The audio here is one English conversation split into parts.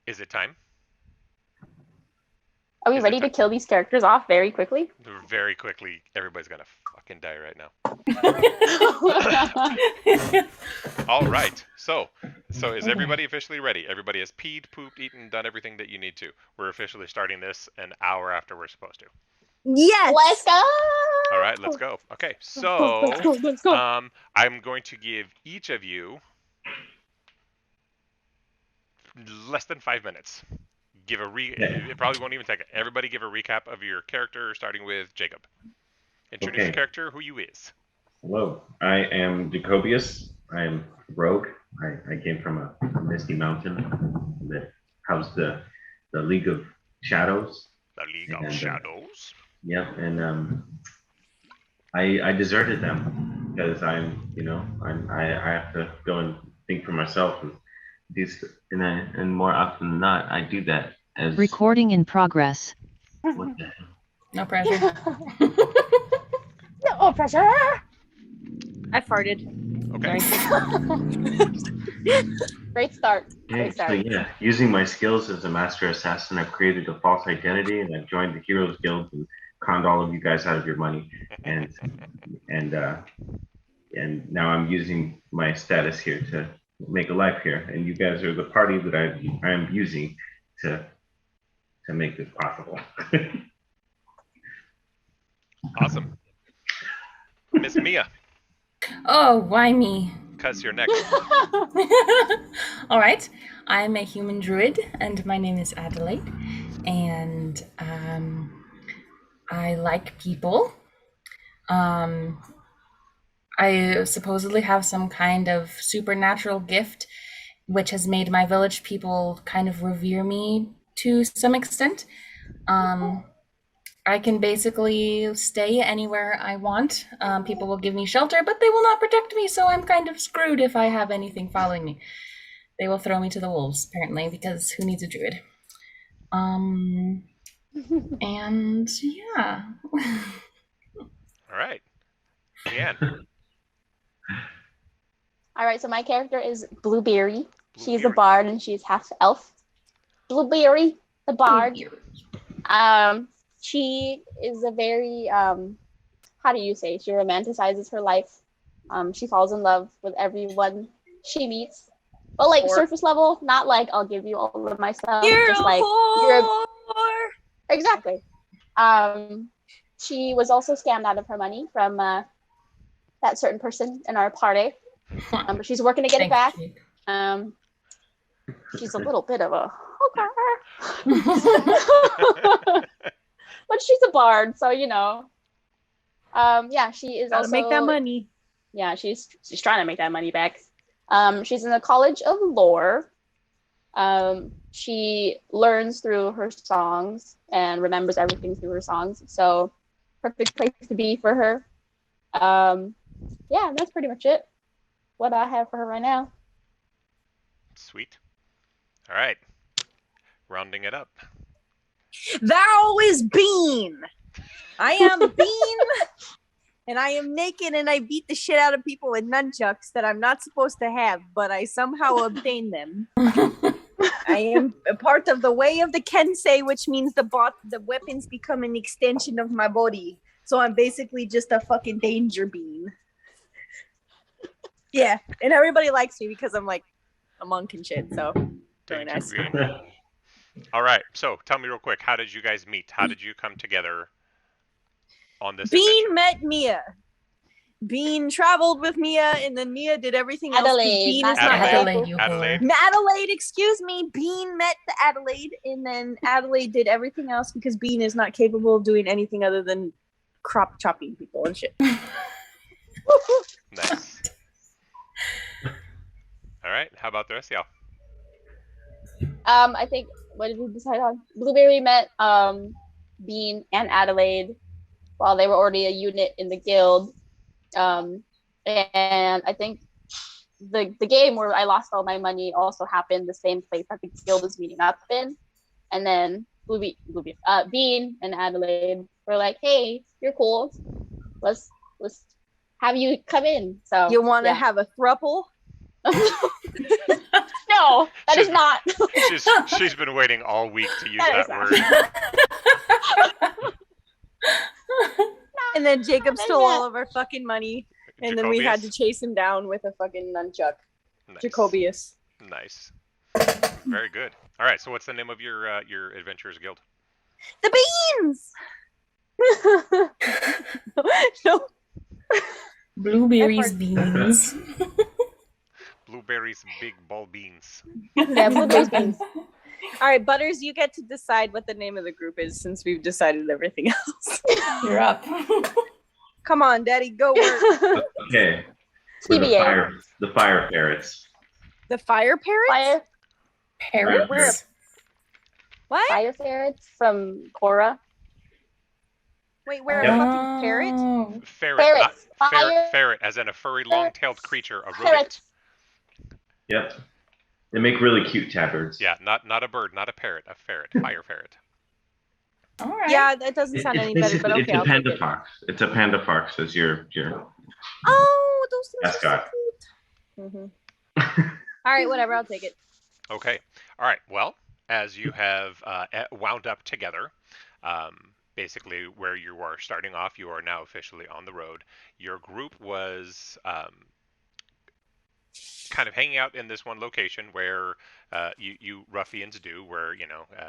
Is it time? Are we ready to kill these characters off very quickly? Very quickly. Everybody's gonna fucking die right now. All right. So is everybody officially ready? Everybody has peed, pooped, eaten, done everything that you need to. We're officially starting this an hour after we're supposed to. Yes. Let's go. All right, let's go. Okay, so let's go. I'm going to give each of you less than 5 minutes. It probably won't even take it. Everybody give a recap of your character, starting with Jacob. Introduce your character, who you is. Hello, I am Jacobius. I am rogue. I came from a misty mountain that housed the League of Shadows. The League of Shadows? Yeah, and I deserted them because I have to go and think for myself and more often than not I do that as recording in progress. What the hell? No pressure. No pressure. I farted. Okay. Great start. Okay, so yeah, using my skills as a master assassin, I've created a false identity and I've joined the Heroes Guild and conned all of you guys out of your money, and now I'm using my status here to make a life here, and you guys are the party that I am using to make this possible. Awesome. Miss Mia. Oh, why me? Because you're next. All right. I'm a human druid, and my name is Adelaide. And I like people. I supposedly have some kind of supernatural gift, which has made my village people kind of revere me to some extent. I can basically stay anywhere I want. People will give me shelter, but they will not protect me, so I'm kind of screwed if I have anything following me. They will throw me to the wolves, apparently, because who needs a druid? And yeah. All right. Leanne. All right, so my character is Blueberry. She's a bard and she's half elf. Blueberry, the bard. She is a very, how do you say? She romanticizes her life. She falls in love with everyone she meets. But like surface level, not like I'll give you all of my stuff. You're just like you're exactly. She was also scammed out of her money from that certain person in our party. But she's working to get it back. She's a little bit of a but she's a bard, so you know. Yeah, she is Gotta also make that money. Yeah, she's trying to make that money back. She's in the College of Lore. She learns through her songs and remembers everything through her songs. So perfect place to be for her. Yeah, that's pretty much it. What I have for her right now. Sweet. All right. Rounding it up. Thou is Bean. I am Bean, and I am naked, and I beat the shit out of people with nunchucks that I'm not supposed to have, but I somehow obtain them. I am a part of the way of the Kensei, which means the weapons become an extension of my body. So I'm basically just a fucking danger bean. Yeah, and everybody likes me because I'm like a monk and shit, so really nice. All right, so tell me real quick, how did you guys meet? How did you come together on this Bean adventure? met Mia. Bean traveled with Mia, and then Mia did everything else. Adelaide, Bean is Adelaide. not Adelaide. Adelaide, excuse me. Bean met the Adelaide, and then Adelaide did everything else because Bean is not capable of doing anything other than crop chopping people and shit. Nice. All right, how about the rest of y'all? I think, what did we decide on? Blueberry met Bean and Adelaide while they were already a unit in the guild. And I think the game where I lost all my money also happened the same place that the guild is meeting up in. And then Bean and Adelaide were like, "Hey, you're cool. Let's have you come in." So you want to have a throuple? No, that is She's- not. She's been waiting all week to use That is that word. And then Jacob Not stole yet. all of our fucking money, and then we had to Jacobius? chase him down with a fucking nunchuck. Nice. Jacobius. Nice. Very good. All right. So what's the name of your adventurers guild? The beans. No. Blueberries, beans. Blueberries, big ball beans. Yeah, blueberries, beans. All right, Butters, you get to decide what the name of the group is since we've decided everything else. You're up. Come on, Daddy, go work. Okay. We're TBA. the fire ferrets. The fire parrots? Fire, Parrots? What? fire ferrets from Korra. Wait, we're Yeah. a fucking parrot? Oh. Ferret, Ferrets. not Fire ferret, as in a furry, long-tailed creature, a rodent. ferrets. Yep. They make really cute tabards. Yeah, not a bird, not a parrot, a ferret, fire ferret. All right. Yeah, that doesn't sound any better, but It's okay, a I'll take panda it. fox. It's a panda fox as your Oh, those things are so mascot. cute. All right, whatever, I'll take it. Okay. All right. Well, as you have wound up together, basically where you are starting off, you are now officially on the road. Your group was kind of hanging out in this one location where you ruffians do, where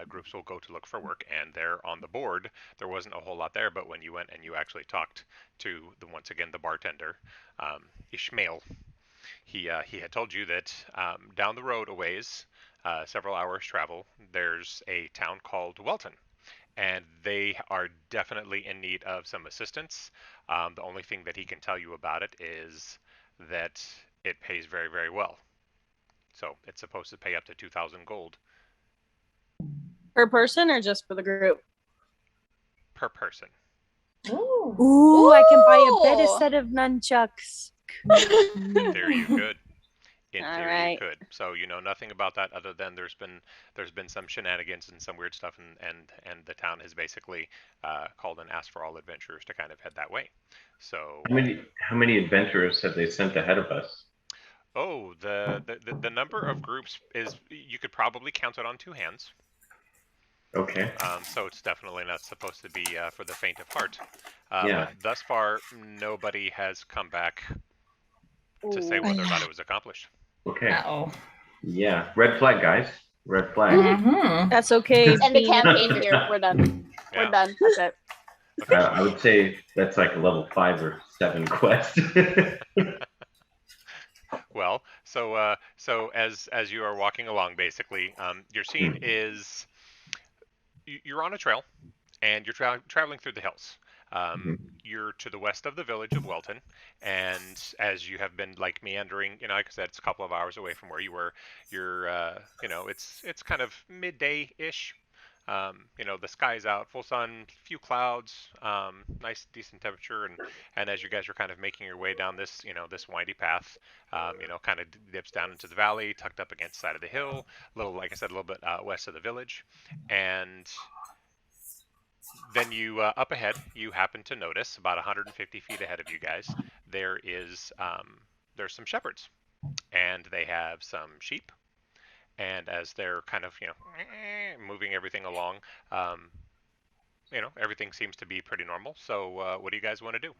groups will go to look for work, and there on the board there wasn't a whole lot there. But when you went and you actually talked to once again the bartender, Ishmael, he had told you that down the road a ways, several hours travel, there's a town called Welton, and they are definitely in need of some assistance. The only thing that he can tell you about it is that it pays very, very well. So it's supposed to pay up to 2,000 gold Per person or just for the group? per person. Ooh. Ooh, I can buy a better Ooh. set of nunchucks. In theory, you could. In All theory, right. you could. So you know nothing about that other than there's been some shenanigans and some weird stuff, and the town has basically called and asked for all adventurers to kind of head that way. So How many adventurers have they sent ahead of us? oh, the number of groups is, you could probably count it on two hands. Okay. So it's definitely not supposed to be for the faint of heart. Yeah. But thus far, nobody has come back to say whether or not it was accomplished. Okay. Uh-oh. Yeah. Red flag, guys. Red flag. Mm-hmm. That's okay. End the Bean. campaign here. We're done. Yeah. We're done. That's it. I would say that's like a level 5 or 7 quest. Well, so as you are walking along, basically, your scene is you're on a trail, and you're traveling through the hills. You're to the west of the village of Welton, and as you have been like meandering, like I said, it's a couple of hours away from where you were. You're, it's kind of midday-ish. The sky's out, full sun, few clouds, nice decent temperature, and as you guys are kind of making your way down this, this windy path, kind of dips down into the valley, tucked up against the side of the hill, like I said, a little bit west of the village, and then you up ahead, you happen to notice about 150 feet ahead of you guys, there's some shepherds, and they have some sheep. And as they're kind of, moving everything along, everything seems to be pretty normal. So what do you guys want to do?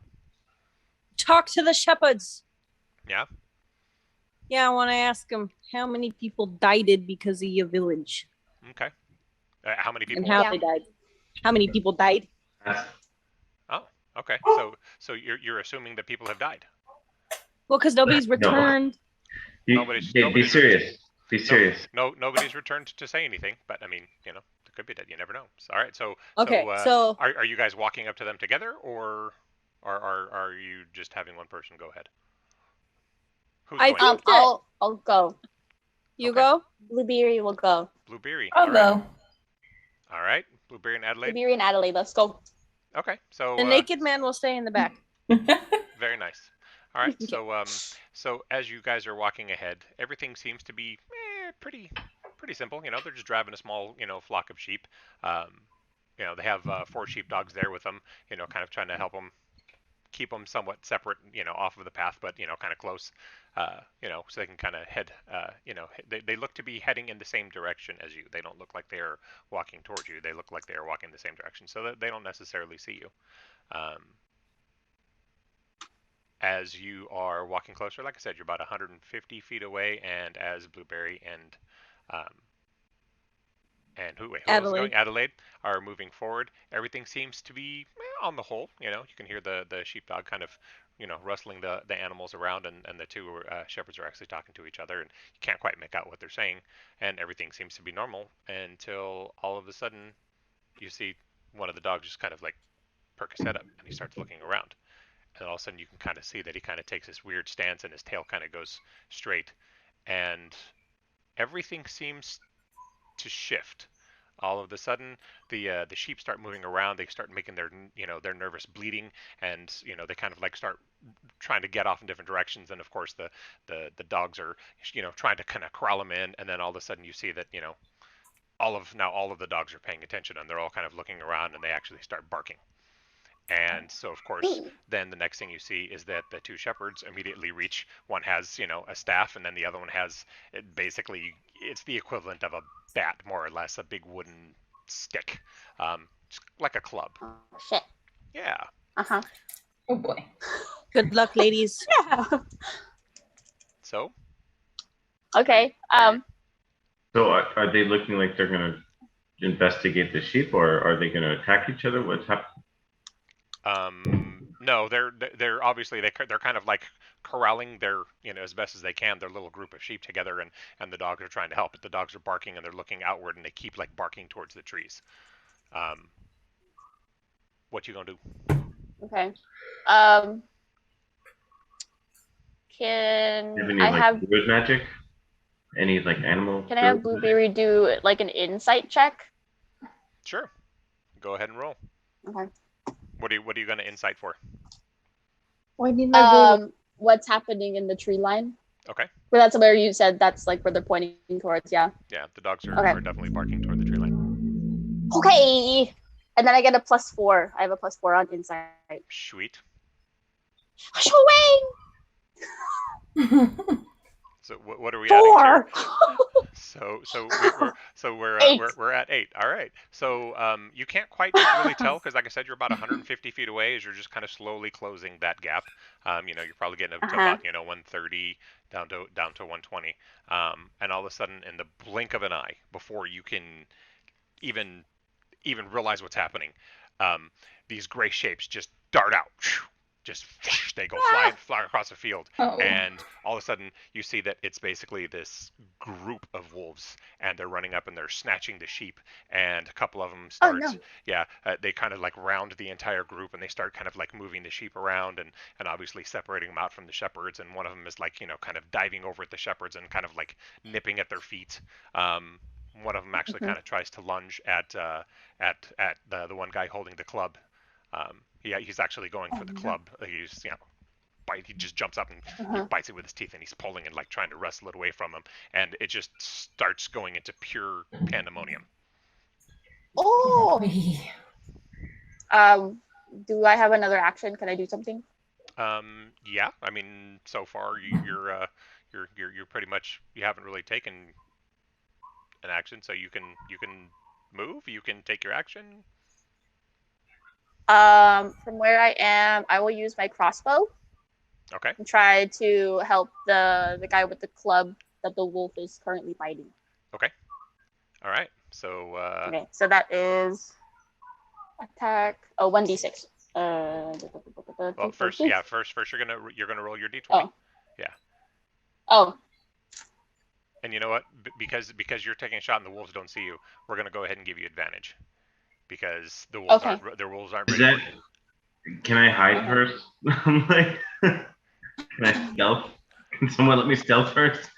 Talk to the shepherds. Yeah? Yeah, I want to ask them how many people died because of your village Okay. How many people? and how Yeah. they died. How many people died? Oh, okay. So you're assuming that people have died. Well, because nobody's No. returned. Nobody's- Be nobody's- serious. Be serious. No, nobody's returned to say anything. But I mean, it could be dead. You never know. So, all right. So Okay, so are you guys walking up to them together, or are you just having one person go ahead? Who's I going? think that I'll go. you okay. go. Blueberry will go. Blueberry. I'll all go. right. All right. Blueberry and Adelaide. Blueberry and Adelaide, let's go. Okay. So The naked man will stay in the back. very nice. All right. So as you guys are walking ahead, everything seems to be pretty simple. They're just driving a small flock of sheep. They have 4 sheepdogs there with them. Kind of trying to help them keep them somewhat separate, off of the path, but kind of close, so they can kind of head, they look to be heading in the same direction as you. They don't look like they're walking towards you. They look like they are walking the same direction, so that they don't necessarily see you. As you are walking closer, like I said, you're about 150 feet away, and as Blueberry and who else is going? Adelaide are moving forward. Everything seems to be on the whole. You can hear the sheepdog kind of rustling the animals around, and the two shepherds are actually talking to each other, and you can't quite make out what they're saying, and everything seems to be normal until all of a sudden you see one of the dogs just kind of like perk his head up, and he starts looking around. And all of a sudden you can kind of see that he kind of takes this weird stance and his tail kind of goes straight, and everything seems to shift. All of a sudden the sheep start moving around. They start making their nervous bleating, and they kind of like start trying to get off in different directions, and of course the dogs are trying to kind of corral them in, and then all of a sudden you see that all of the dogs are paying attention, and they're all kind of looking around, and they actually start barking. And so, of course, then the next thing you see is that the two shepherds immediately reach. One has, a staff, and then the other one has, basically, it's the equivalent of a bat, more or less, a big wooden stick, like a club. Oh, shit. Yeah. Uh-huh. Oh boy. Good luck, ladies. Yeah. So? Okay. So are they looking like they're going to investigate the sheep, or are they going to attack each other? What's happening? No, they're obviously they're kind of like corralling their as best as they can their little group of sheep together, and the dogs are trying to help, but the dogs are barking, and they're looking outward, and they keep like barking towards the trees. What you gonna do? Okay. Can I like have word magic? Any like animal? Can I have Blueberry do like an insight check? Sure. Go ahead and roll. Okay. What are you gonna insight for? Why didn't I roll? What's happening in the tree line? Okay. Well, that's where you said that's like where they're pointing towards. Yeah. Yeah, the dogs are Okay. definitely barking toward the tree line. Okay. And then I get a +4. I have a +4 on insight. Sweet. Showing. So what are we 4. adding to? So we're 8. we're at 8. All right. So you can't quite really tell, because like I said, you're about 150 feet away as you're just kind of slowly closing that gap. You're probably getting up to about 130 down to 120. And all of a sudden, in the blink of an eye, before you can even realize what's happening, these gray shapes just dart out. Just they go flying across the field, and all of a sudden you see that it's basically this group of wolves, and they're running up and they're snatching the sheep, and a couple of them start, they kind of like round the entire group, and they start kind of like moving the sheep around, and obviously separating them out from the shepherds, and one of them is like kind of diving over at the shepherds and kind of like nipping at their feet. One of them actually kind of tries to lunge at the one guy holding the club. He's actually going for the club. He's he just jumps up and he bites it with his teeth, and he's pulling and like trying to wrestle it away from him, and it just starts going into pure pandemonium. Oh. Do I have another action? Can I do something? Yeah. I mean, so far you're pretty much, you haven't really taken an action, so you can move. You can take your action. From where I am, I will use my crossbow. Okay. And try to help the guy with the club that the wolf is currently biting. Okay. All right. So. Okay. So that is attack. 1d6. Well, first you're gonna roll your d20. Oh. Yeah. Oh. And you know what? Because you're taking a shot and the wolves don't see you, we're gonna go ahead and give you advantage. Because the wolves aren't ready. Can I hide first? I'm like, can I stealth? Can someone let me stealth first?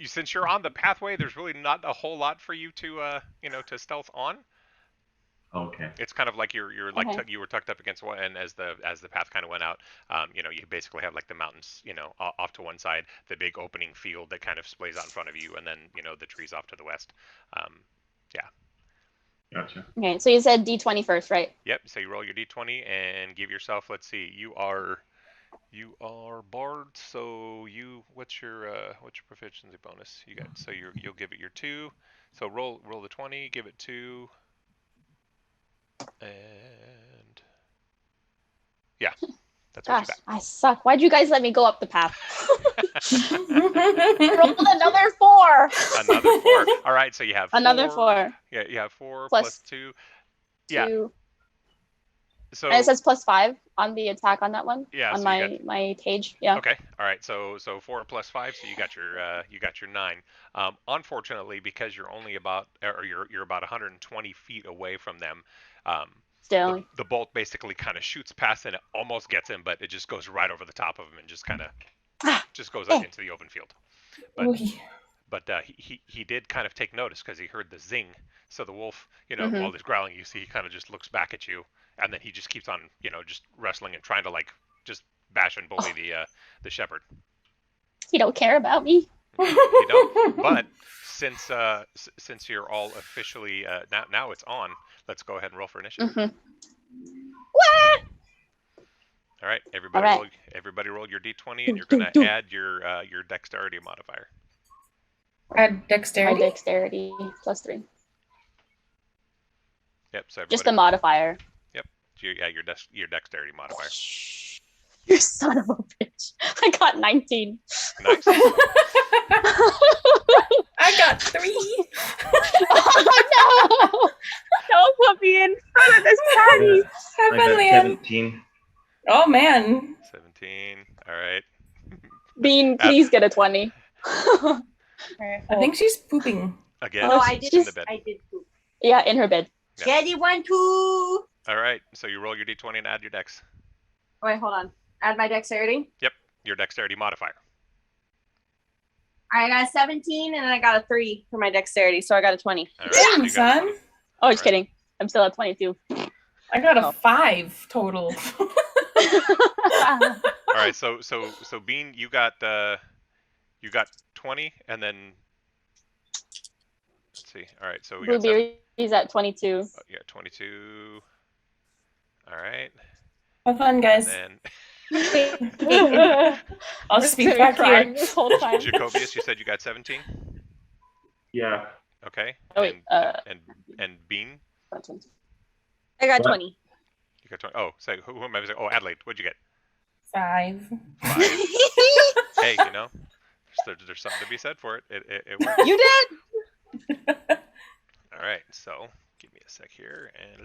Since you're on the pathway, there's really not a whole lot for you to to stealth on. Okay. It's kind of like you're like you were tucked up against one, and as the path kind of went out, you basically have like the mountains, off to one side, the big opening field that kind of splays out in front of you, and then the trees off to the west. Yeah. Gotcha. Okay, so you said D20 first, right? Yep. So you roll your d20 and give yourself. Let's see. You are bard. So what's your proficiency bonus? You got. So you'll give it your 2. So roll the 20. Give it 2. And yeah, that's what you Gosh, got. I suck. Why'd you guys let me go up the path? Rolled another 4. Another 4. All right, so you have 4. Another 4. Yeah, you have 4 Plus 2. 2. Yeah. So and it says +5 on the attack on that one. yeah, On so my page. Yeah. okay. All right. So 4 plus 5. So you got your 9. Unfortunately, because you're only about you're about 120 feet away from them. Still. The bolt basically kind of shoots past and it almost gets him, but it just goes right over the top of him and just kind of just goes out into the open field. But he did kind of take notice because he heard the zing. So the wolf, while he's growling, you see he kind of just looks back at you, and then he just keeps on, just wrestling and trying to just bash and bully the shepherd. He don't care about me. You don't. But since you're all officially now it's on, let's go ahead and roll for initiative. All right, everybody roll your d20, and you're gonna add your dexterity modifier. Add dexterity. My dexterity +3. Yep. So just the modifier. Yep. Your dexterity modifier. You son of a bitch! I got 19. Nice. I got 3. Oh no! Don't put me in front of this party. Have I fun, got Liam. 17. Oh man. 17. All right. Bean, please get a 20. I think she's pooping. Again. No, I did. In the bed. I did poop. Yeah, in her bed. Yeah. Daddy 1, 2. All right. So you roll your d20 and add your dex. Wait, hold on. Add my dexterity. Yep. Your dexterity modifier. I got 17 and I got a 3 for my dexterity, so I got a 20. All right. Damn, son. Oh, just kidding. I'm still at 22. I got a 5 total. All right. So Bean, you got 20, and then let's see. All right. So we got Blueberry's at 22. yeah, 22. All right. Have fun, guys. And I'll just be back here. This whole time. Jacobius, you said you got 17. Yeah. Okay. Oh, wait, and Bean, I got What? 20. you got 20. Oh, so who am I missing? Oh, Adelaide, what'd you get? 5. 5. Hey, there's something to be said for it. It works. You did? All right, so give me a sec here. And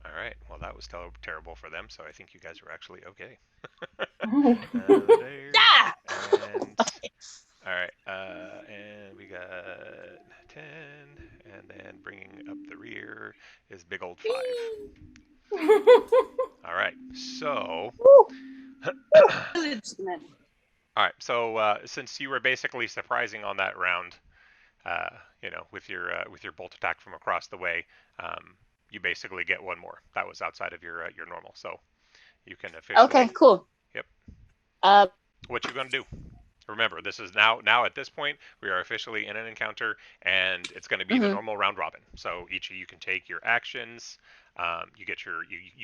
all right, well that was terrible for them, so I think you guys were actually okay. Yeah! And all right, and we got 10, and then bringing up the rear is big old 5. All right, so. All right, so since you were basically surprising on that round, with your bolt attack from across the way, you basically get one more. That was outside of your normal, so you can officially. Okay, cool. Yep. Uh, What you gonna do? Remember, this is now at this point we are officially in an encounter, and it's going to be the normal round robin. So each of you can take your actions. You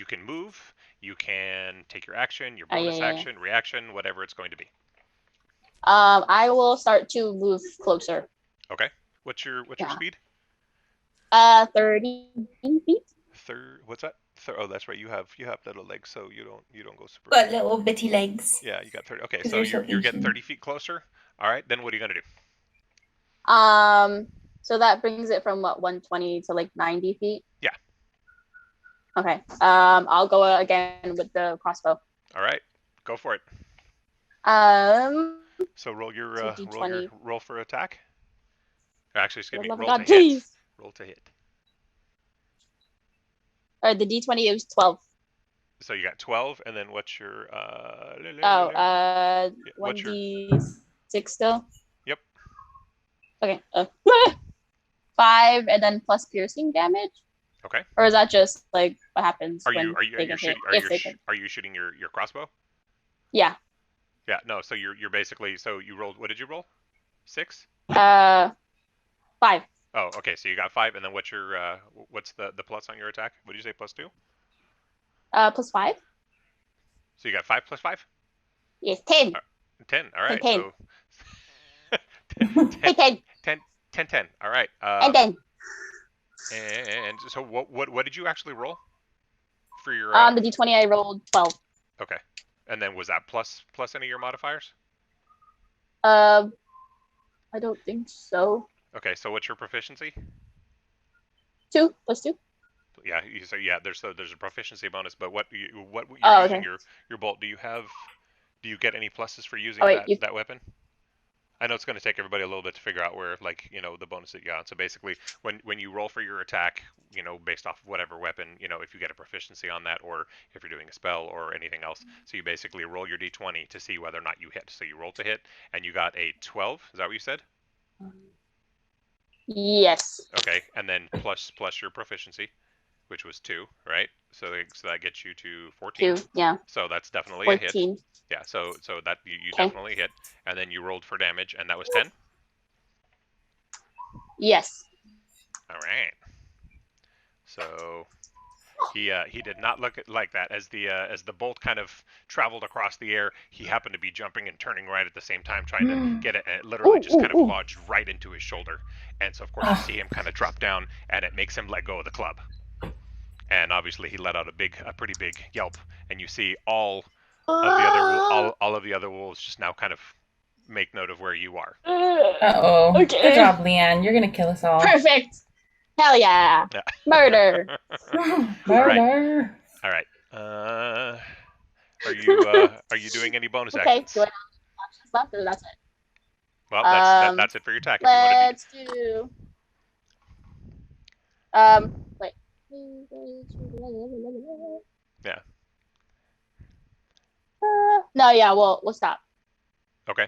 can move. You can take your action, your bonus action, reaction, whatever it's going to be. I will start to move closer. Okay. What's your speed? 30 feet. What's that? Oh, that's right. You have little legs, so you don't go super. Got little bitty legs. Yeah, you got 30. Okay, so you're getting 30 feet closer. All right, then what are you gonna do? So that brings it from 120 to 90 feet. Yeah. Okay. I'll go again with the crossbow. All right, go for it. So roll your roll for attack. Actually, excuse me. Roll to hit. Roll to hit. Or the D20 is 12. So you got 12, and then what's your 1d6 still? Yep. Okay. 5 and then plus piercing damage? Okay. Or is that just what happens are when you shooting your crossbow? Yeah. Yeah, no, so you're basically, so you rolled, what did you roll? 6? 5. Oh, okay. So you got 5, and then what's your what's the plus on your attack? What did you say? +2? Plus 5. So you got 5 plus 5? Yes, 10. 10. All right. 10. So 10. 10. 10, 10. All right. And 10. And so what did you actually roll for your? On the d20, I rolled 12. Okay. And then was that plus any of your modifiers? I don't think so. Okay. So what's your proficiency? 2 plus 2. Yeah. So yeah, there's a proficiency bonus, but what you're Oh, using okay. your bolt? Do you get any pluses for using Oh, wait, that weapon? I know it's going to take everybody a little bit to figure out where, like, the bonus that you got. So basically, when you roll for your attack, based off of whatever weapon, if you get a proficiency on that, or if you're doing a spell or anything else, so you basically roll your d20 to see whether or not you hit. So you roll to hit, and you got a 12. Is that what you said? Yes. Okay, and then plus your proficiency, which was 2, right? So that gets you to 14. 2, yeah. So that's definitely a hit. 14. Yeah, so that you Okay. definitely hit, and then you rolled for damage, and that was 10. Yes. All right. So he did not look like that as the bolt kind of traveled across the air. He happened to be jumping and turning right at the same time, trying to get it, and it literally just kind of lodged right into his shoulder. And so of course you see him kind of drop down, and it makes him let go of the club. And obviously he let out a pretty big yelp, and you see all of the other wolves just now kind of make note of where you are. Uh-oh. Okay. Good job, Leanne. You're gonna kill us all. Perfect. Hell yeah. Murder. Murder. All right. Are you doing any bonus Okay. actions? Do I have actions left, or that's it? Well, that's it for your attack. If Let's do. Wait. Yeah. No, yeah. We'll stop. Okay.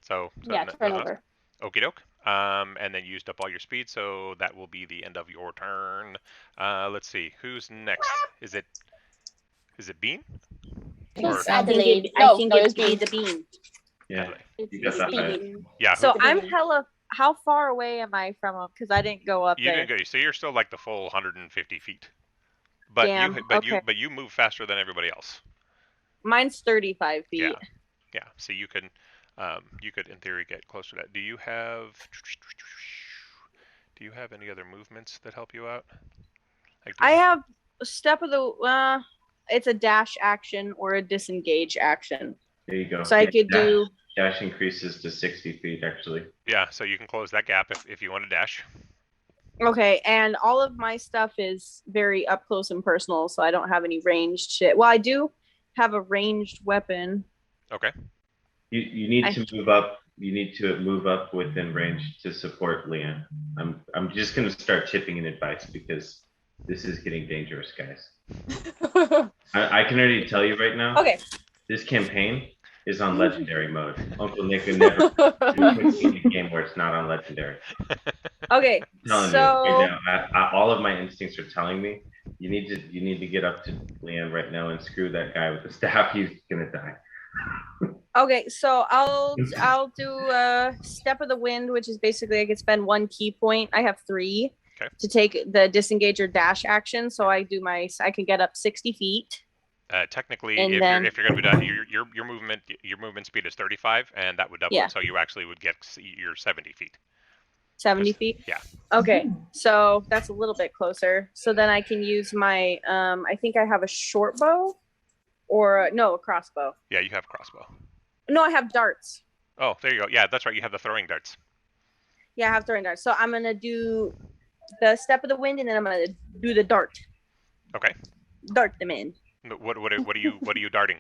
So Yeah, turn over. Okie doke. And then you used up all your speed, so that will be the end of your turn. Let's see, who's next? Is it Bean? Who's Or- Adelaide? I think No, it's Bean. the bean. Yeah. Adelaide. You got that high. Bean. Yeah. So who- I'm hella. How far away am I from him? Because I didn't go up You there. didn't go. So you're still like the full 150 feet. But Damn, okay. you move faster than everybody else. Mine's 35 feet. Yeah. Yeah. So you could in theory get closer to that. Do you have any other movements that help you out? Like, I have a step of the. It's a dash action or a disengage action. There you go. So I could do. Dash increases to 60 feet, actually. Yeah, so you can close that gap if you want to dash. Okay, and all of my stuff is very up close and personal, so I don't have any ranged shit. Well, I do have a ranged weapon. Okay. You need to move up. You need to move up within range to support Leanne. I'm just gonna start chipping in advice because this is getting dangerous, guys. I can already tell you right now. Okay. This campaign is on legendary mode. Uncle Nick would never put me in a game where it's not on legendary. Okay, I'm telling so you right now, all of my instincts are telling me you need to get up to Leanne right now and screw that guy with the staff. He's gonna die. okay, so I'll do Step of the Wind, which is basically I could spend 1 key point. I have 3 to take the disengage or dash action, so I can get up 60 feet. Technically, And if then- you're going to be done, your movement speed is 35, and that would double Yeah. it, so you actually would get your 70 feet. 70 feet? Yeah. Okay, so that's a little bit closer. So then I can use my, I think I have a short bow or no, a crossbow. Yeah, you have crossbow. No, I have darts. Oh, there you go. Yeah, that's right. You have the throwing darts. Yeah, I have throwing darts. So I'm going to do the Step of the Wind, and then I'm going to do the dart. Okay. Dart them in. What are you darting?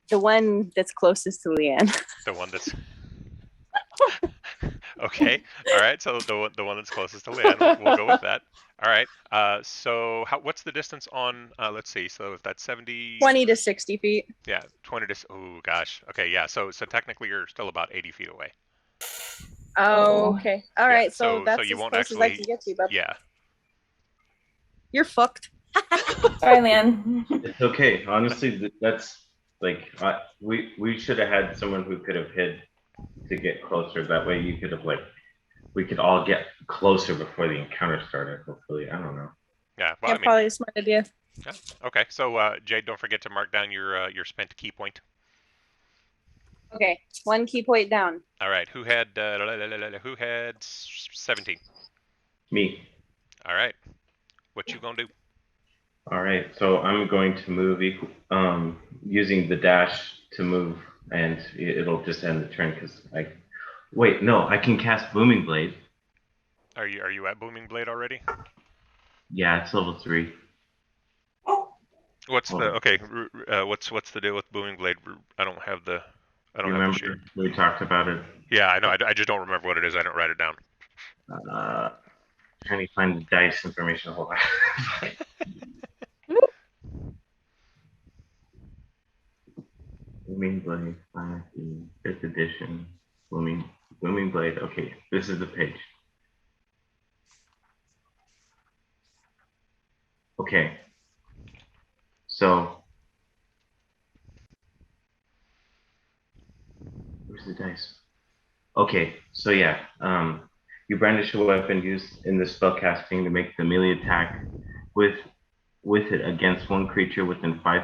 The one that's closest to Leanne. The one that's okay. All right. So the one that's closest to Leanne, we'll go with that. All right. So what's the distance on? Let's see. So if that's 70. 20 to 60 feet. Yeah, 20 to. Oh gosh. Okay. Yeah. So technically you're still about 80 feet away. Oh, okay. All right. So that's you as won't close as I actually- can get to. But Yeah. you're fucked. Sorry, Leanne. It's okay. Honestly, that's like we should have had someone who could have hid to get closer. That way you could have we could all get closer before the encounter started. Hopefully, I don't know. Yeah, well, Yeah, probably a smart idea. Yeah. Okay, so Jade, don't forget to mark down your spent key point. Okay, 1 key point down. All right, who had 17? Me. All right, what you gonna do? All right, so I'm going to move using the dash to move, and it'll just end the turn because wait, no, I can cast Booming Blade. Are you at Booming Blade already? Yeah, it's level 3. What's what's the deal with Booming Blade? I don't have the sheet. We talked about it? Yeah, I know. I just don't remember what it is. I don't write it down. Trying to find the dice information. Hold on. Booming Blade, 5th edition. Booming Blade. Okay, this is the page. Okay. So, where's the dice? Okay, so yeah, you brandish a weapon used in the spellcasting to make the melee attack with it against one creature within 5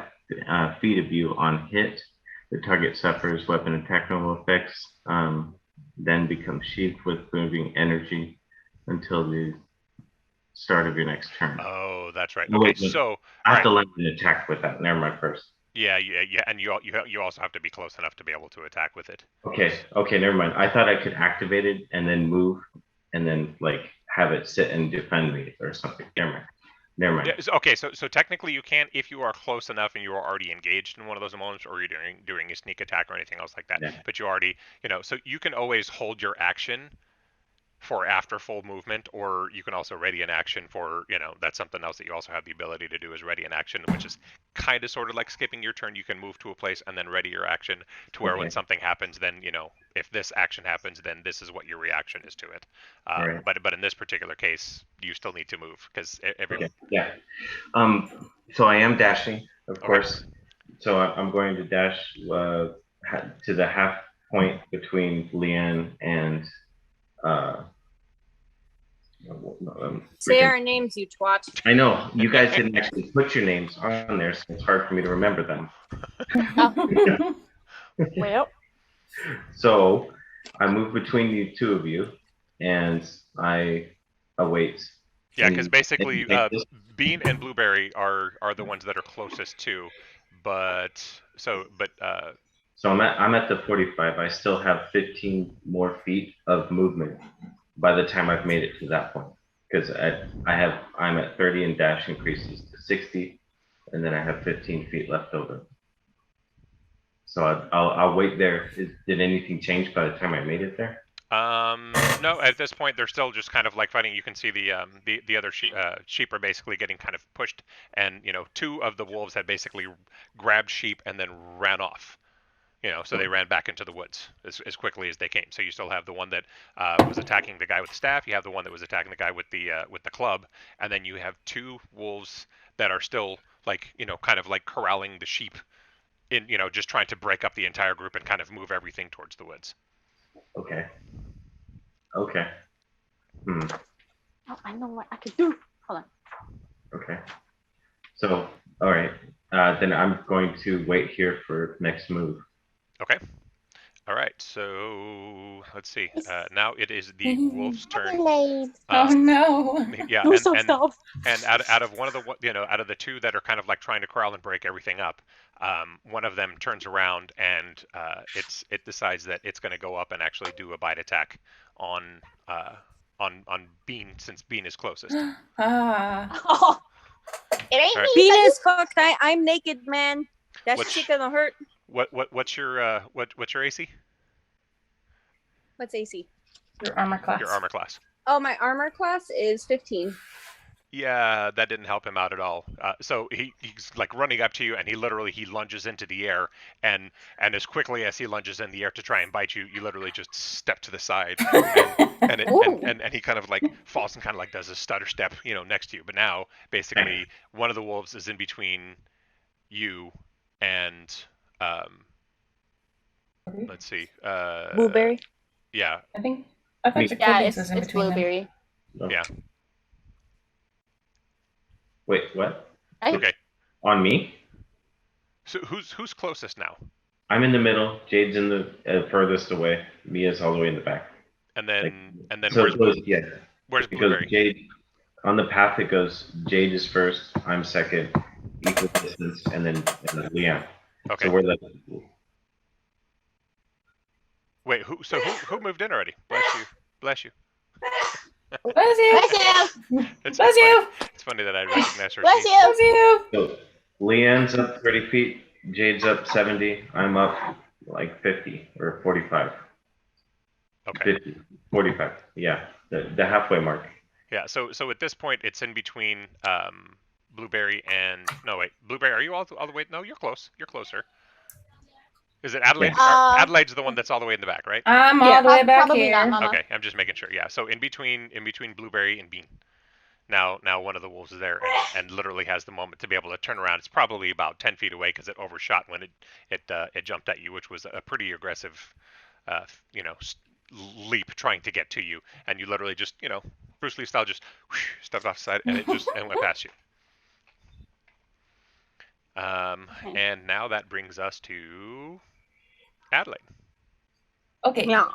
feet of you. On hit, the target suffers weapon attack normal effects, then becomes sheathed with moving energy until the start of your next turn. Oh, that's right. No, Okay, wait, so I have to land an attack with that. Never mind first. Yeah, and you also have to be close enough to be able to attack with it. Okay, never mind. I thought I could activate it and then move, and then have it sit and defend me or something. Never mind. Yeah, okay, so technically you can if you are close enough and you are already engaged in one of those moments, or you're doing a sneak attack or anything else like that. Yeah. But you already, so you can always hold your action for after full movement, or you can also ready an action for, that's something else that you also have the ability to do, is ready an action, which is kind of sort of like skipping your turn. You can move to a place and then ready your action to where when something happens, then, if this action happens, then this is what your reaction is to it. Right. But in this particular case, you still need to move because Yeah. So I am dashing, of course. So I'm going to dash to the half point between Leanne and say our names, you twat. I know you guys didn't actually put your names on there, so it's hard for me to remember them. Well, so I move between the two of you, and I await. Yeah, because basically, Bean and Blueberry are the ones that are closest to, So I'm at the 45. I still have 15 more feet of movement by the time I've made it to that point, because I'm at 30 and dash increases to 60, and then I have 15 feet left over. So I'll wait there. Did anything change by the time I made it there? No, at this point they're still just kind of like fighting. You can see the other sheep are basically getting kind of pushed, and 2 of the wolves had basically grabbed sheep and then ran off. So they ran back into the woods as quickly as they came. So you still have the one that was attacking the guy with the staff. You have the one that was attacking the guy with the club, and then you have 2 wolves that are still kind of like corralling the sheep in, just trying to break up the entire group and kind of move everything towards the woods. Okay. Oh, I know what I could do. Hold on. Okay. So, all right. Then I'm going to wait here for next move. Okay. All right. So let's see. Now it is the wolf's turn. Oh no. Yeah. And out of one of the out of the 2 that are kind of like trying to corral and break everything up, one of them turns around and it decides that it's going to go up and actually do a bite attack on Bean, since Bean is closest. Oh, it ain't me. Bean is fucked. I'm naked, man. That shit gonna hurt. What's your AC? What's AC? Your armor class. Your armor class. Oh, my armor class is 15. Yeah, that didn't help him out at all. So he's like running up to you, and he lunges into the air, and as quickly as he lunges in the air to try and bite you, you literally just step to the side, and he kind of like falls and kind of like does a stutter step, next to you. But now basically one of the wolves is in between you and Let's see. Blueberry. Yeah. I thought Me. Yeah, Jacobius was in it's between them. blueberry. No. Yeah. Wait, what? Okay. On me? So who's closest now? I'm in the middle. Jade's in the furthest away. Mia's all the way in the back. And then So where's close, yeah. where's Because Blueberry? Jade, on the path it goes, Jade is first, I'm second, equal distance, and then Leanne. Okay. So we're like, Wait, who moved in already? Bless you. Bless you. Bless you. Bless you. It's Bless you. funny. It's funny that I recognize her. Bless teeth. you. Bless you. so Leanne's up 30 feet, Jade's up 70, I'm up like 50 or 45. Okay. 50, 45, yeah, the halfway mark. Yeah. So at this point, it's in between Blueberry and Blueberry. Are you all the way? No, you're close. You're closer. Is it Adelaide? Adelaide's the one that's all the way in the back, right? I'm all the way back Probably here. not, Mama. Okay, I'm just making sure. Yeah. So in between Blueberry and Bean. Now one of the wolves is there and literally has the moment to be able to turn around. It's probably about 10 feet away because it overshot when it jumped at you, which was a pretty aggressive, leap trying to get to you. And you literally just, Bruce Lee style, just stepped off the side and it just and went past you. Okay. And now that brings us to Adelaide. Okay. Yeah.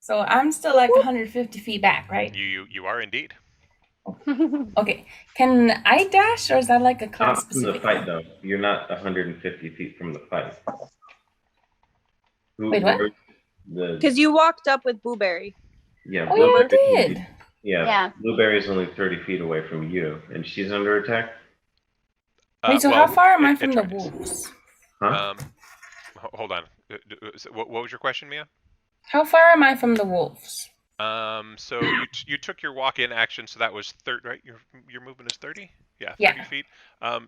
So I'm still like 150 feet back, right? You are indeed. Okay. Can I dash, or is that like a class Not from the specific? fight though. You're not 150 feet from the fight. Wait, what? Because you walked up with Blueberry. Yeah, Oh, yeah, I Blueberry- did. Yeah, Blueberry's only 30 feet away from you, and she's under attack. Wait, so well, how far am I it from the tries. wolves? Huh? Hold on. What was your question, Mia? How far am I from the wolves? So you took your walk-in action, so that was 30, right? Your movement is 30. Yeah, 30 Yeah. feet.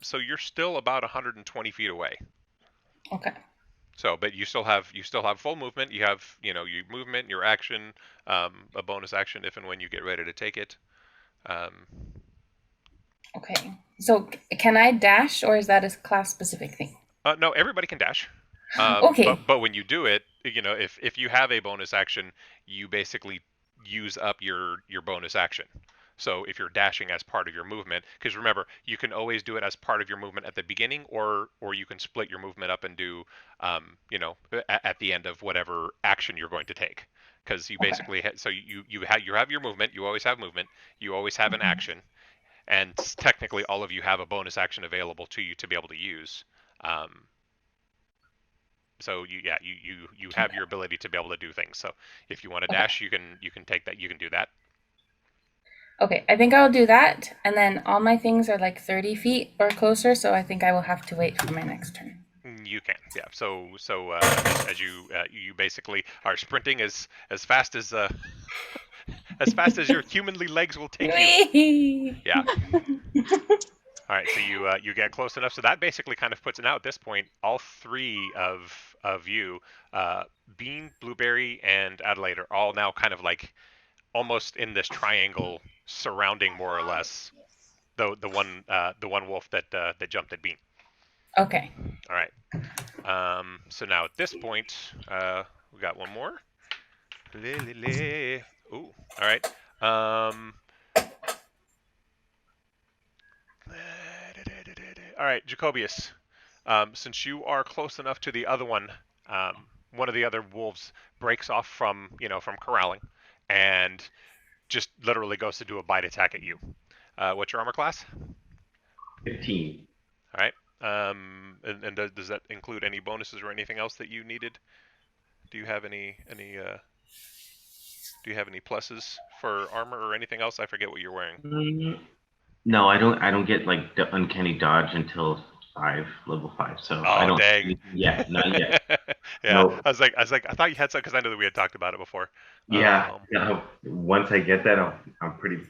So you're still about 120 feet away. Okay. So, but you still have full movement. You have your movement, your action, a bonus action if and when you get ready to take it. Okay. So can I dash, or is that a class specific thing? No, everybody can dash. Okay. But when you do it, if you have a bonus action, you basically use up your bonus action. So if you're dashing as part of your movement, because remember, you can always do it as part of your movement at the beginning, or you can split your movement up and do, at the end of whatever action you're going to take. Because you basically so you have your movement. You always have movement. You always have an action, and technically all of you have a bonus action available to you to be able to use. So you have your ability to be able to do things. So if you want to dash, you can take that. You can do that. Okay, I think I'll do that, and then all my things are like 30 feet or closer, so I think I will have to wait for my next turn. You can, yeah. So as you basically are sprinting as fast as as fast as your humanly legs will take you. Yeah. All right, so you get close enough. So that basically kind of puts it out at this point. All three of you, Bean, Blueberry, and Adelaide, are all now kind of like almost in this triangle surrounding more or less the one wolf that jumped at Bean. Okay. All right. So now at this point, we got one more. Ooh. All right. All right, Jacobius. Since you are close enough to the other one, one of the other wolves breaks off from corralling, and just literally goes to do a bite attack at you. What's your armor class? 15. All right. And does that include any bonuses or anything else that you needed? Do you have any pluses for armor or anything else? I forget what you're wearing. No, I don't get like the uncanny dodge until level 5. So I don't. Dang. Yeah, not yet. Yeah, Nope. I was like, I thought you had some because I know that we had talked about it before. Yeah. Once I get that, I'm pretty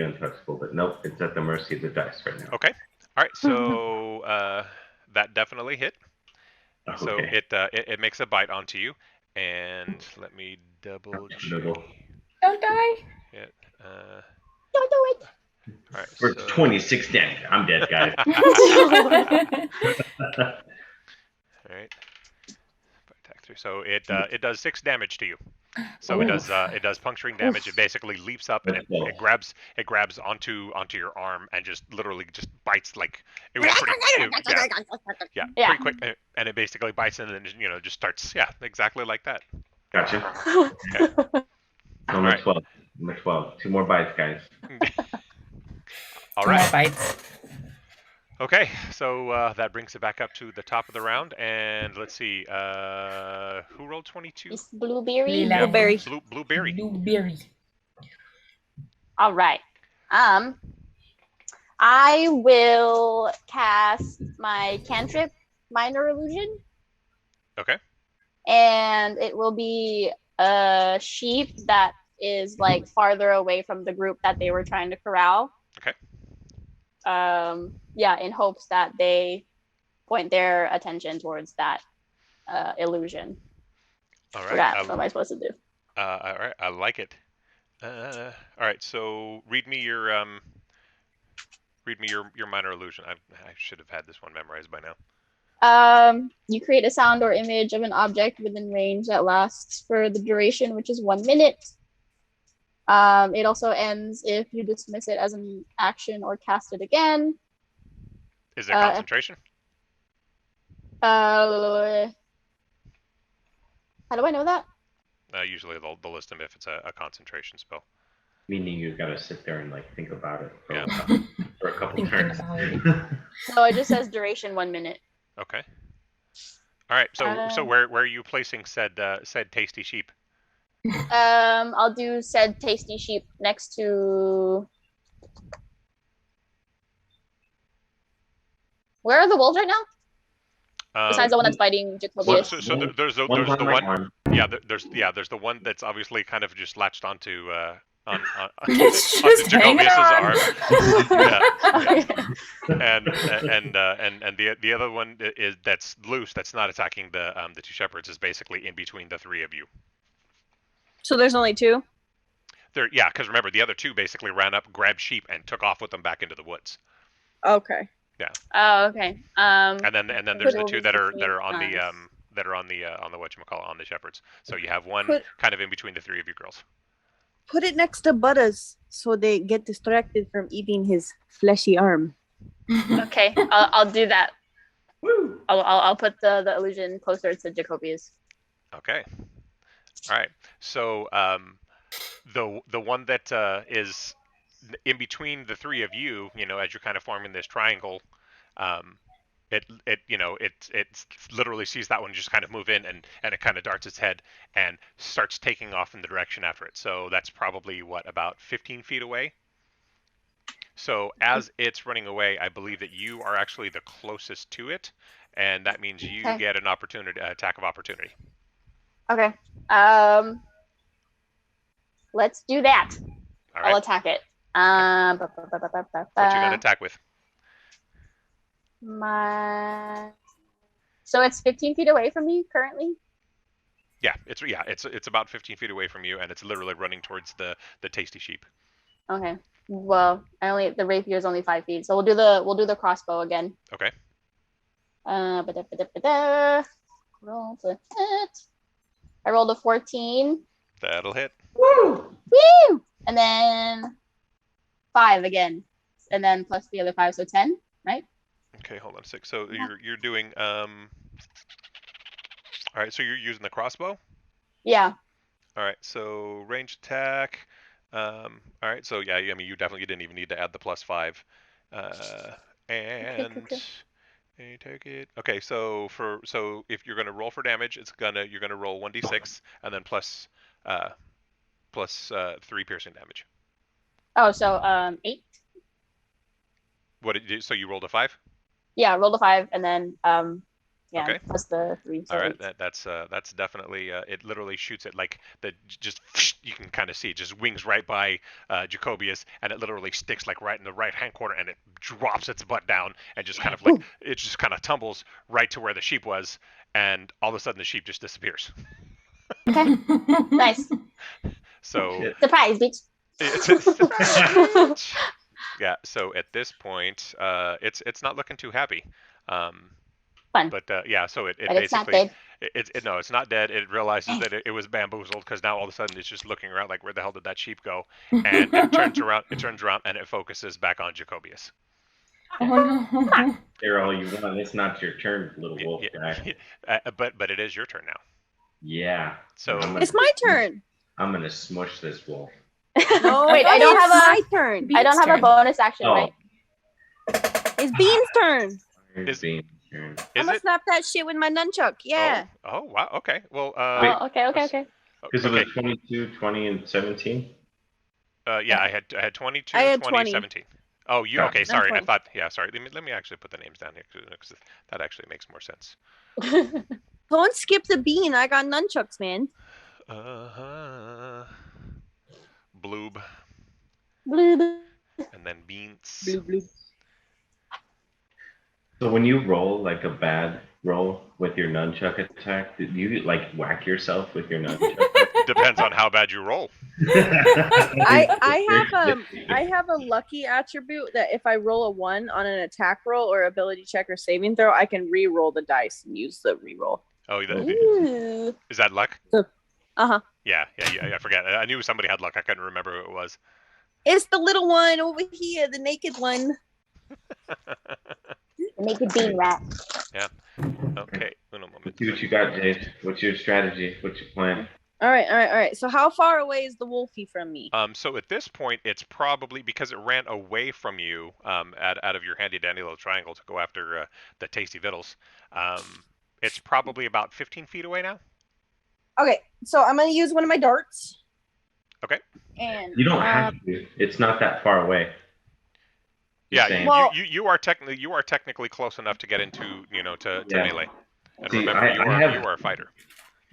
untouchable. But nope, it's at the mercy of the dice right now. Okay. All right. So that definitely hit. Okay. So it makes a bite onto you, and let me double check. Don't die. It, Don't do it. all right. For 26 damage, I'm dead, guys. All right. Attack 3. So it does 6 damage to you. So it does puncturing damage. It basically leaps up and it grabs onto your arm and just literally just bites like it was pretty pretty quick, and it basically bites and then just starts exactly like that. Gotcha. Okay. Number 12. Number 12. 2 more bites, guys. All 2 right. more bites. Okay, so that brings it back up to the top of the round, and let's see, who rolled 22? It's Blueberry. Lilac. Blueberry. Blueberry. Blueberry. All right. I will cast my cantrip, Minor Illusion. Okay. And it will be a sheep that is like farther away from the group that they were trying to corral. Okay. In hopes that they point their attention towards that illusion. All right. What am I supposed to do? All right. I like it. All right. So read me your minor illusion. I should have had this one memorized by now. You create a sound or image of an object within range that lasts for the duration, which is 1 minute. It also ends if you dismiss it as an action or cast it again. Is there concentration? How do I know that? Usually they'll list them if it's a concentration spell. Meaning you gotta sit there and like think about it for a couple Thinking turns. about it. No, it just says duration 1 minute. Okay. All right. So where are you placing said tasty sheep? I'll do said tasty sheep next to. Where are the wolves right now? Besides the one that's biting Jacobius. So there's the one. Yeah, there's the one that's obviously kind of just latched onto on It's just hanging Jacobius's on. arm. And the other one is that's loose. That's not attacking the 2 shepherds. Is basically in between the 3 of you. So there's only 2? Because remember the other 2 basically ran up, grabbed sheep, and took off with them back into the woods. Okay. Yeah. Oh, okay. And then there's the 2 that are on the whatchamacallit, on the shepherds. So you have one kind of in between the 3 of you girls. Put it next to Butters so they get distracted from eating his fleshy arm. Okay, I'll do that. I'll put the illusion closer to Jacobius. Okay. All right. So the one that is in between the 3 of you, as you're kind of forming this triangle, it literally sees that one just kind of move in, and it kind of darts its head and starts taking off in the direction after it. So that's probably about 15 feet away. So as it's running away, I believe that you are actually the closest to it, and that means you get an attack of opportunity. Okay. Let's do that. All right. I'll attack it. What you gonna attack with? So it's 15 feet away from me currently? Yeah, it's about 15 feet away from you, and it's literally running towards the tasty sheep. Okay. Well, the rapier is only 5 feet, so we'll do the crossbow again. Okay. Roll to hit. I rolled a 14. That'll hit. Woo! And then 5 again, and then plus the other 5, so 10, right? Okay, hold on a sec. So you're doing all right. So you're using the crossbow. Yeah. All right. So range attack. All right. So yeah, you definitely didn't even need to add the +5. And you take it. Okay. So if you're gonna roll for damage, you're gonna roll 1d6 and then plus 3 piercing damage. Oh, so 8. What did you? So you rolled a 5? Yeah, rolled a 5, and then Okay. plus the 3. So All right, 8. that's definitely it. Literally shoots it like just you can kind of see it just wings right by Jacobius, and it literally sticks like right in the right hand corner, and it drops its butt down and just kind of like it just kind of tumbles right to where the sheep was, and all of a sudden the sheep just disappears. Okay. Nice. So Surprise, bitch. Yeah. So at this point, it's not looking too happy. Fun. But yeah, so it But it's not basically dead. no, it's not dead. It realizes that it was bamboozled because now all of a sudden it's just looking around like where the hell did that sheep go? And it turns around. It turns around and it focuses back on Jacobius. Oh no. Hear all you want. It's not your turn, little wolf guy. But it is your turn now. Yeah. So It's my turn. I'm gonna smush this wolf. No, Wait, I don't have my turn. I don't have a turn. bonus action, Oh. right? It's Bean's turn. Is- Bean's turn. I'm is gonna it? snap that shit with my nunchuck. Yeah. Oh wow. Okay. Well. Oh, okay. Because it was 22, 20, and 17. Yeah, I had 22, I had 20, 20. 17. Oh, you Yeah. okay? Sorry, I 20. thought. Yeah, sorry. Let me actually put the names down here because that actually makes more sense. Don't skip the Bean. I got nunchucks, man. Bloob, Blue. and then beans. Blue. So when you roll like a bad roll with your nunchuck attack, did you like whack yourself with your nunchuck? Depends on how bad you roll. I have a lucky attribute that if I roll a 1 on an attack roll or ability check or saving throw, I can re-roll the dice and use the re-roll. Oh, Ooh. is that luck? Uh-huh. Yeah. I forget. I knew somebody had luck. I couldn't remember who it was. It's the little one over here, the naked one. Naked bean rat. Okay. Uno momento. Let's see what you got, Jade. What's your strategy? What's your plan? All right. So how far away is the wolfie from me? So at this point, it's probably because it ran away from you, out of your handy dandy little triangle to go after the tasty victuals. It's probably about 15 feet away now. Okay, so I'm gonna use one of my darts. Okay. And You don't have to. It's not that far away. Yeah, saying. Well- you are technically close enough to get into to Yeah. melee. And See, remember, you are a fighter.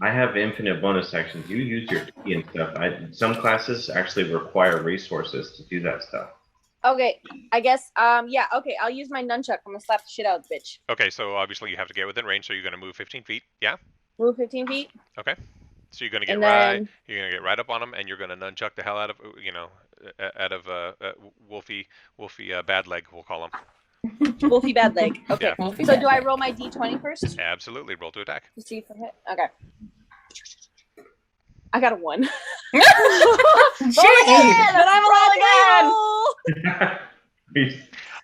I have infinite bonus actions. You use your key and stuff. Some classes actually require resources to do that stuff. okay, I guess yeah, okay, I'll use my nunchuck. I'm gonna slap the shit out of the bitch. Okay, so obviously you have to get within range, so you're going to move 15 feet. Yeah. Move 15 feet. Okay. So you're going to get And then right up on him, and you're going to nunchuck the hell out of Wolfie bad leg, we'll call him. wolfie bad leg. Okay. Yeah. Wolfie So bad do I leg. roll my D20 first? Absolutely, roll to attack. To see if I hit. Okay. I got a 1. Shit! But I'm rolling again.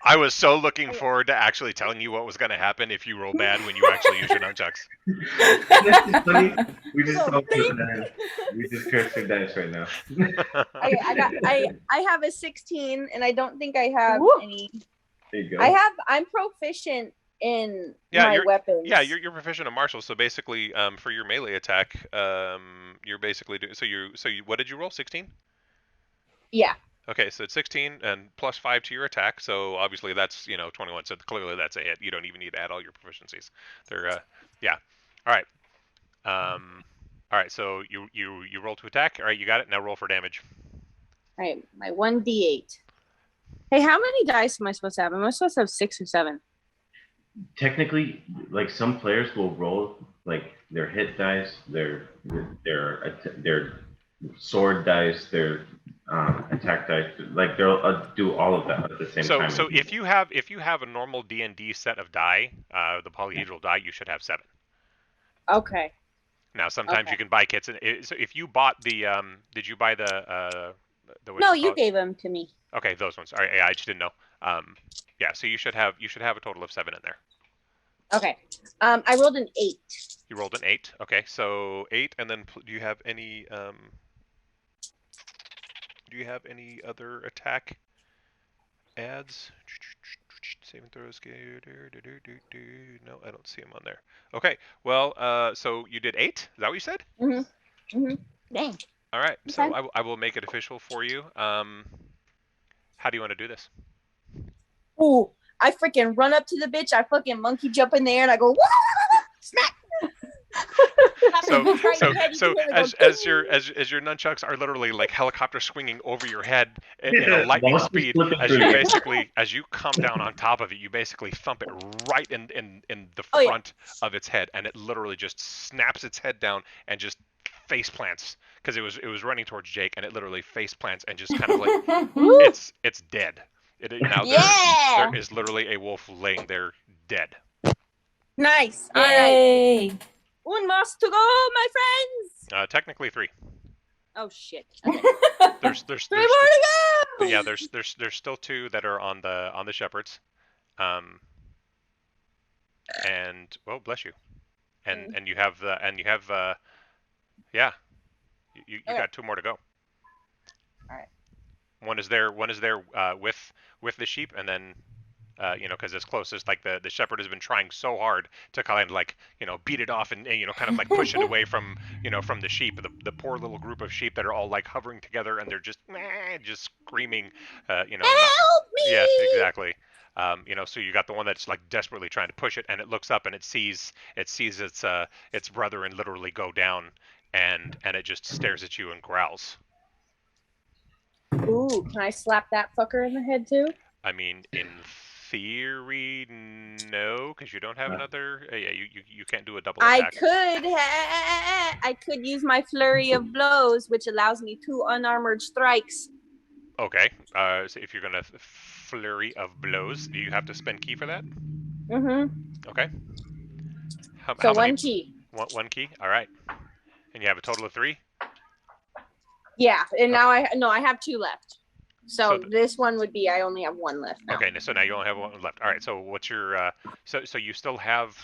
I was so looking forward to actually telling you what was going to happen if you roll bad when you actually use your nunchucks. It's funny. We just So talked to dice. We just cursed our dice right now. Okay, I have a 16 and I don't think I have Woo. any. There you go. I'm proficient in Yeah, my weapons. Yeah, you're proficient in martial, so basically, for your melee attack, you're basically doing. So you what did you roll? 16. Yeah. Okay, so it's 16 and plus 5 to your attack, so obviously that's 21. So clearly that's a hit. You don't even need to add all your proficiencies. They're yeah. All right. All right. So you roll to attack. All right, you got it. Now roll for damage. All right, my 1d8. Hey, how many dice am I supposed to have? Am I supposed to have 6 or 7? Technically, like some players will roll like their hit dice, their sword dice, their attack dice. Like they'll do all of that at the same time. So if you have a normal D&D set of die, the polyhedral die, you should have 7. Okay. Now sometimes Okay. you can buy kits, and so if you bought the did you buy the what No, you you call it? gave them to me. Okay, those ones. All right, yeah, I just didn't know. Yeah, so you should have a total of 7 in there. Okay. I rolled an 8. You rolled an 8. Okay, so 8, and then do you have any other attack adds? Saving throws. No, I don't see them on there. Okay, well, so you did 8. Is that what you said? Dang. All right, so Okay. I will make it official for you. How do you want to do this? Ooh, I freaking run up to the bitch. I fucking monkey jump in the air and I go, smack. So Right in the head, you so can hear it as go, as your nunchucks are literally like helicopter swinging over your head in a lightning Monsters speed, flipping as through you you. come down on top of it, you basically thump it right in the Oh, yeah. front of its head, and it literally just snaps its head down and just face plants because it was running towards Jake, and it literally face plants and just kind of like it's dead. Now Yeah. there is literally a wolf laying there dead. Nice. All right. Yay! Un más to go, my friends. Technically 3. Oh shit. Okay. There's 3 more to go. yeah, there's still 2 that are on the shepherds. And well, bless you. And you have yeah, you Okay. got 2 more to go. All right. One is there with the sheep, and then because it's closest. Like the shepherd has been trying so hard to kind of like beat it off and kind of like push it away from from the sheep. The poor little group of sheep that are all like hovering together, and they're just just screaming. Help me! Yes, exactly. So you got the one that's like desperately trying to push it, and it looks up and it sees its brother and literally go down, and it just stares at you and growls. Ooh, can I slap that fucker in the head too? I mean, in theory, no, because you don't have another. Yeah, you can't do a double attack. I could use my flurry of blows, which allows me 2 unarmored strikes. Okay. So if you're gonna flurry of blows, do you have to spend key for that? Mm-hmm. Okay. So how many? 1 key. One key. All right. And you have a total of 3. Yeah, and now I have 2 left. So, So this one would be I only have 1 left now. Okay, so now you only have 1 left. All right. So what's your so you still have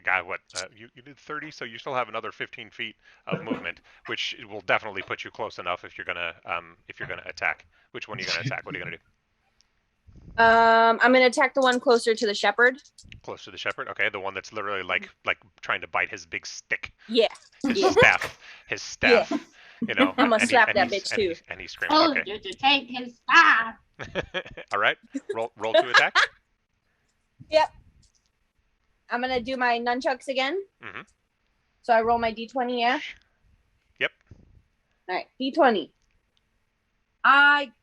God what you did 30, so you still have another 15 feet of movement, which will definitely put you close enough if you're gonna attack. Which one are you gonna attack? What are you gonna do? I'm gonna attack the one closer to the shepherd. Close to the shepherd. Okay, the one that's literally like trying to bite his big stick. Yeah. His staff. His staff. I'm gonna slap that he's- bitch too. And he's screaming. Told Okay. you to take his staff. All right. Roll to attack. Yep. I'm gonna do my nunchucks again. Mm-hmm. So I roll my d20, yeah? Yep. All right, d20.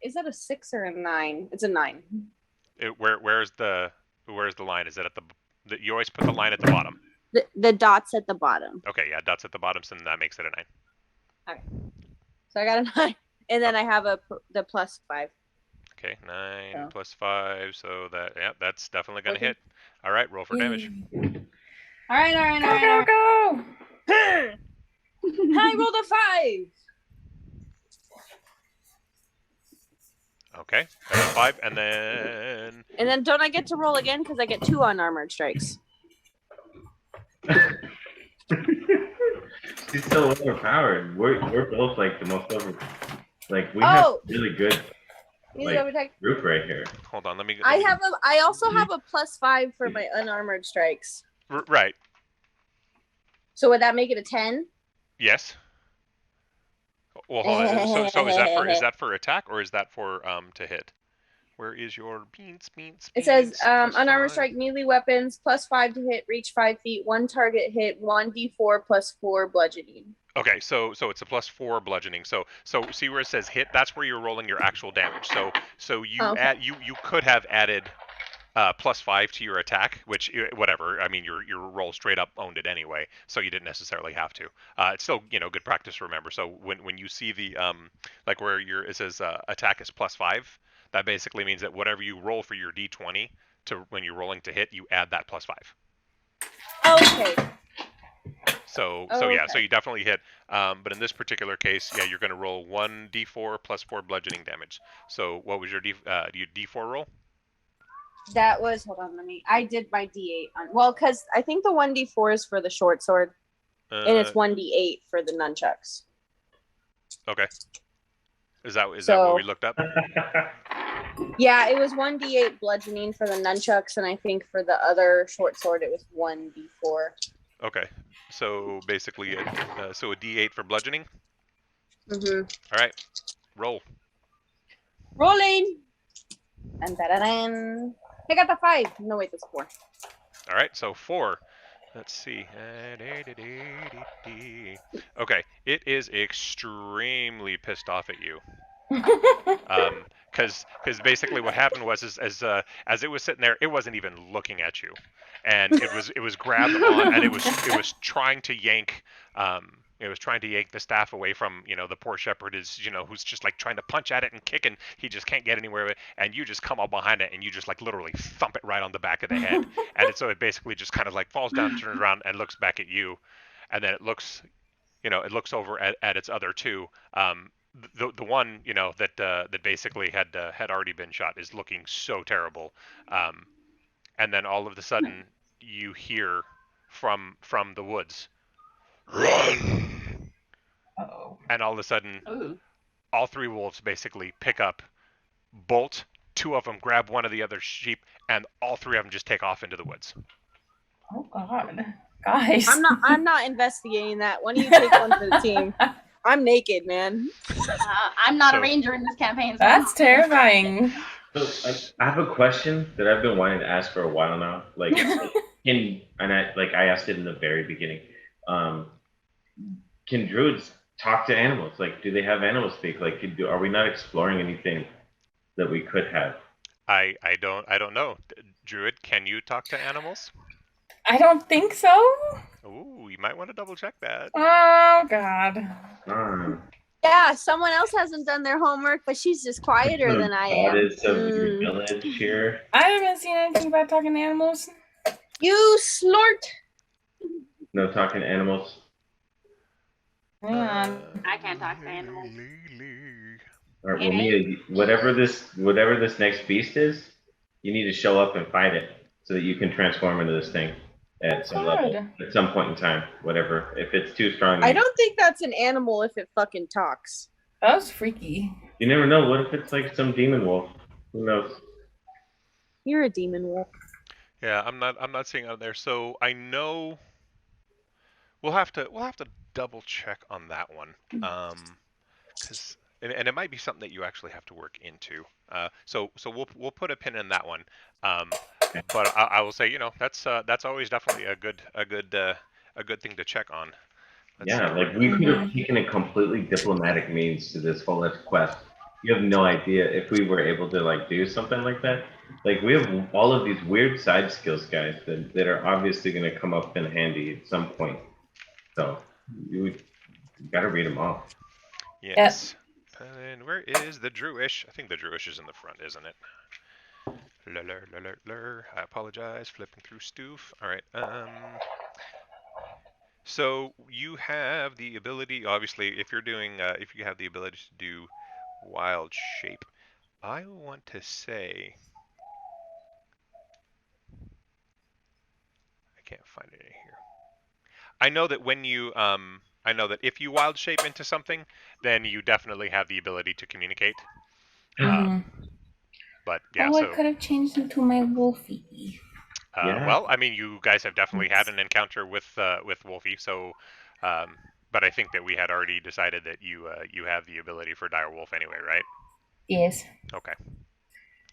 Is that a 6 or a 9? It's a 9. Where's the line? Is it at you always put the line at the bottom? The dots at the bottom. Okay, yeah, dots at the bottom, so that makes it a 9. So I got a 9, and then I have the +5. Okay, 9 Oh. plus 5, so that's definitely gonna Okay. hit. All right, roll for damage. All right. Go, go, go! I rolled a 5. Okay, that's 5, and then And then don't I get to roll again because I get 2 unarmored strikes? She's so overpowered. We're both like the most like we have really good He's like overtake. group right here. hold on, let me. I also have a +5 for my unarmored strikes. Right. So would that make it a 10? Yes. Well, hold on. So is that for attack or is that for to hit? Where is your beans? It says plus unarmored 5? strike melee weapons +5 to hit, reach 5 feet, 1 target hit, 1d4 +4 bludgeoning. Okay, so it's a +4 bludgeoning. So see where it says hit? That's where you're rolling your actual damage. So you Okay. you could have added +5 to your attack, which whatever. I mean, your roll straight up owned it anyway, so you didn't necessarily have to. It's still good practice to remember. So when you see the like where it says attack is +5, that basically means that whatever you roll for your d20 to when you're rolling to hit, you add that +5. Okay. So yeah, so you definitely hit. But in this particular case, yeah, you're going to roll 1d4 +4 bludgeoning damage. So what was your d4 roll? That was I did my d8 on because I think the 1d4 is for the short sword and it's 1d8 for the nunchucks. Okay. Is that what So- we looked up? Yeah, it was 1d8 bludgeoning for the nunchucks, and I think for the other short sword it was 1d4. Okay. So basically, so a d8 for bludgeoning. Mm-hmm. All right. Roll. Rolling. And da-da-dan. I got the 5. No, wait, that's 4. All right. So 4. Let's see. Okay. It is extremely pissed off at you. Because basically what happened was as it was sitting there, it wasn't even looking at you, and it was grabbed on, and it was trying to yank is trying to yank the staff away from, the poor shepherd is, who's just like trying to punch at it and kick, and he just can't get anywhere with it. And you just come up behind it and you just like literally thump it right on the back of the head. And so it basically just kind of like falls down, turns around, and looks back at you. And then it looks, it looks over at its other two. The one, that basically had already been shot is looking so terrible. And then all of a sudden you hear from the woods, run! Uh-oh. And all of a sudden, Ooh. all three wolves basically pick up, bolt. Two of them grab one of the other sheep, and all three of them just take off into the woods. Oh God, guys. I'm not investigating that. One of you take one for the team. I'm naked, man. I'm not So- a ranger in this campaign. So That's terrifying. So I have a question that I've been wanting to ask for a while now. Like, I asked it in the very beginning. Can druids talk to animals? Like, do they have animal speak? Like, are we not exploring anything that we could have? I don't know. Druid, can you talk to animals? I don't think so. Ooh, you might want to double check that. Oh God. Yeah, someone else hasn't done their homework, but she's just quieter than I am. Goddess of your village here. I haven't seen anything about talking to animals. You slort. No talking to animals. Hang on. I can't talk to animals. All right, well, Mia, whatever this next beast is, you need to show up and fight it so that you can transform into this thing at some level, at some point in time. Whatever, if it's too strong. I don't think that's an animal if it fucking talks. That was freaky. You never know. What if it's like some demon wolf? Who knows? You're a demon wolf. Yeah, I'm not seeing out there. So I know we'll have to double check on that one. 'Cause and it might be something that you actually have to work into. So we'll put a pin in that one. But I will say, that's always definitely a good thing to check on. Let's see. Like we could have taken a completely diplomatic means to this whole quest. You have no idea if we were able to like do something like that. Like we have all of these weird side skills, guys, that are obviously going to come up in handy at some point. So you got to read them off. Yes. And where is the Druish? I think the Druish is in the front, isn't it? I apologize. Flipping through Stoof. All right. So you have the ability, obviously, if you're doing, if you have the ability to do wild shape, I want to say, I can't find it in here. I know that when you, I know that if you wild shape into something, then you definitely have the ability to communicate. But yeah, I so could have changed into my wolfie. well, I mean, you guys have definitely had an encounter with Wolfie, so but I think that we had already decided that you have the ability for Direwolf anyway, right? Yes. Okay.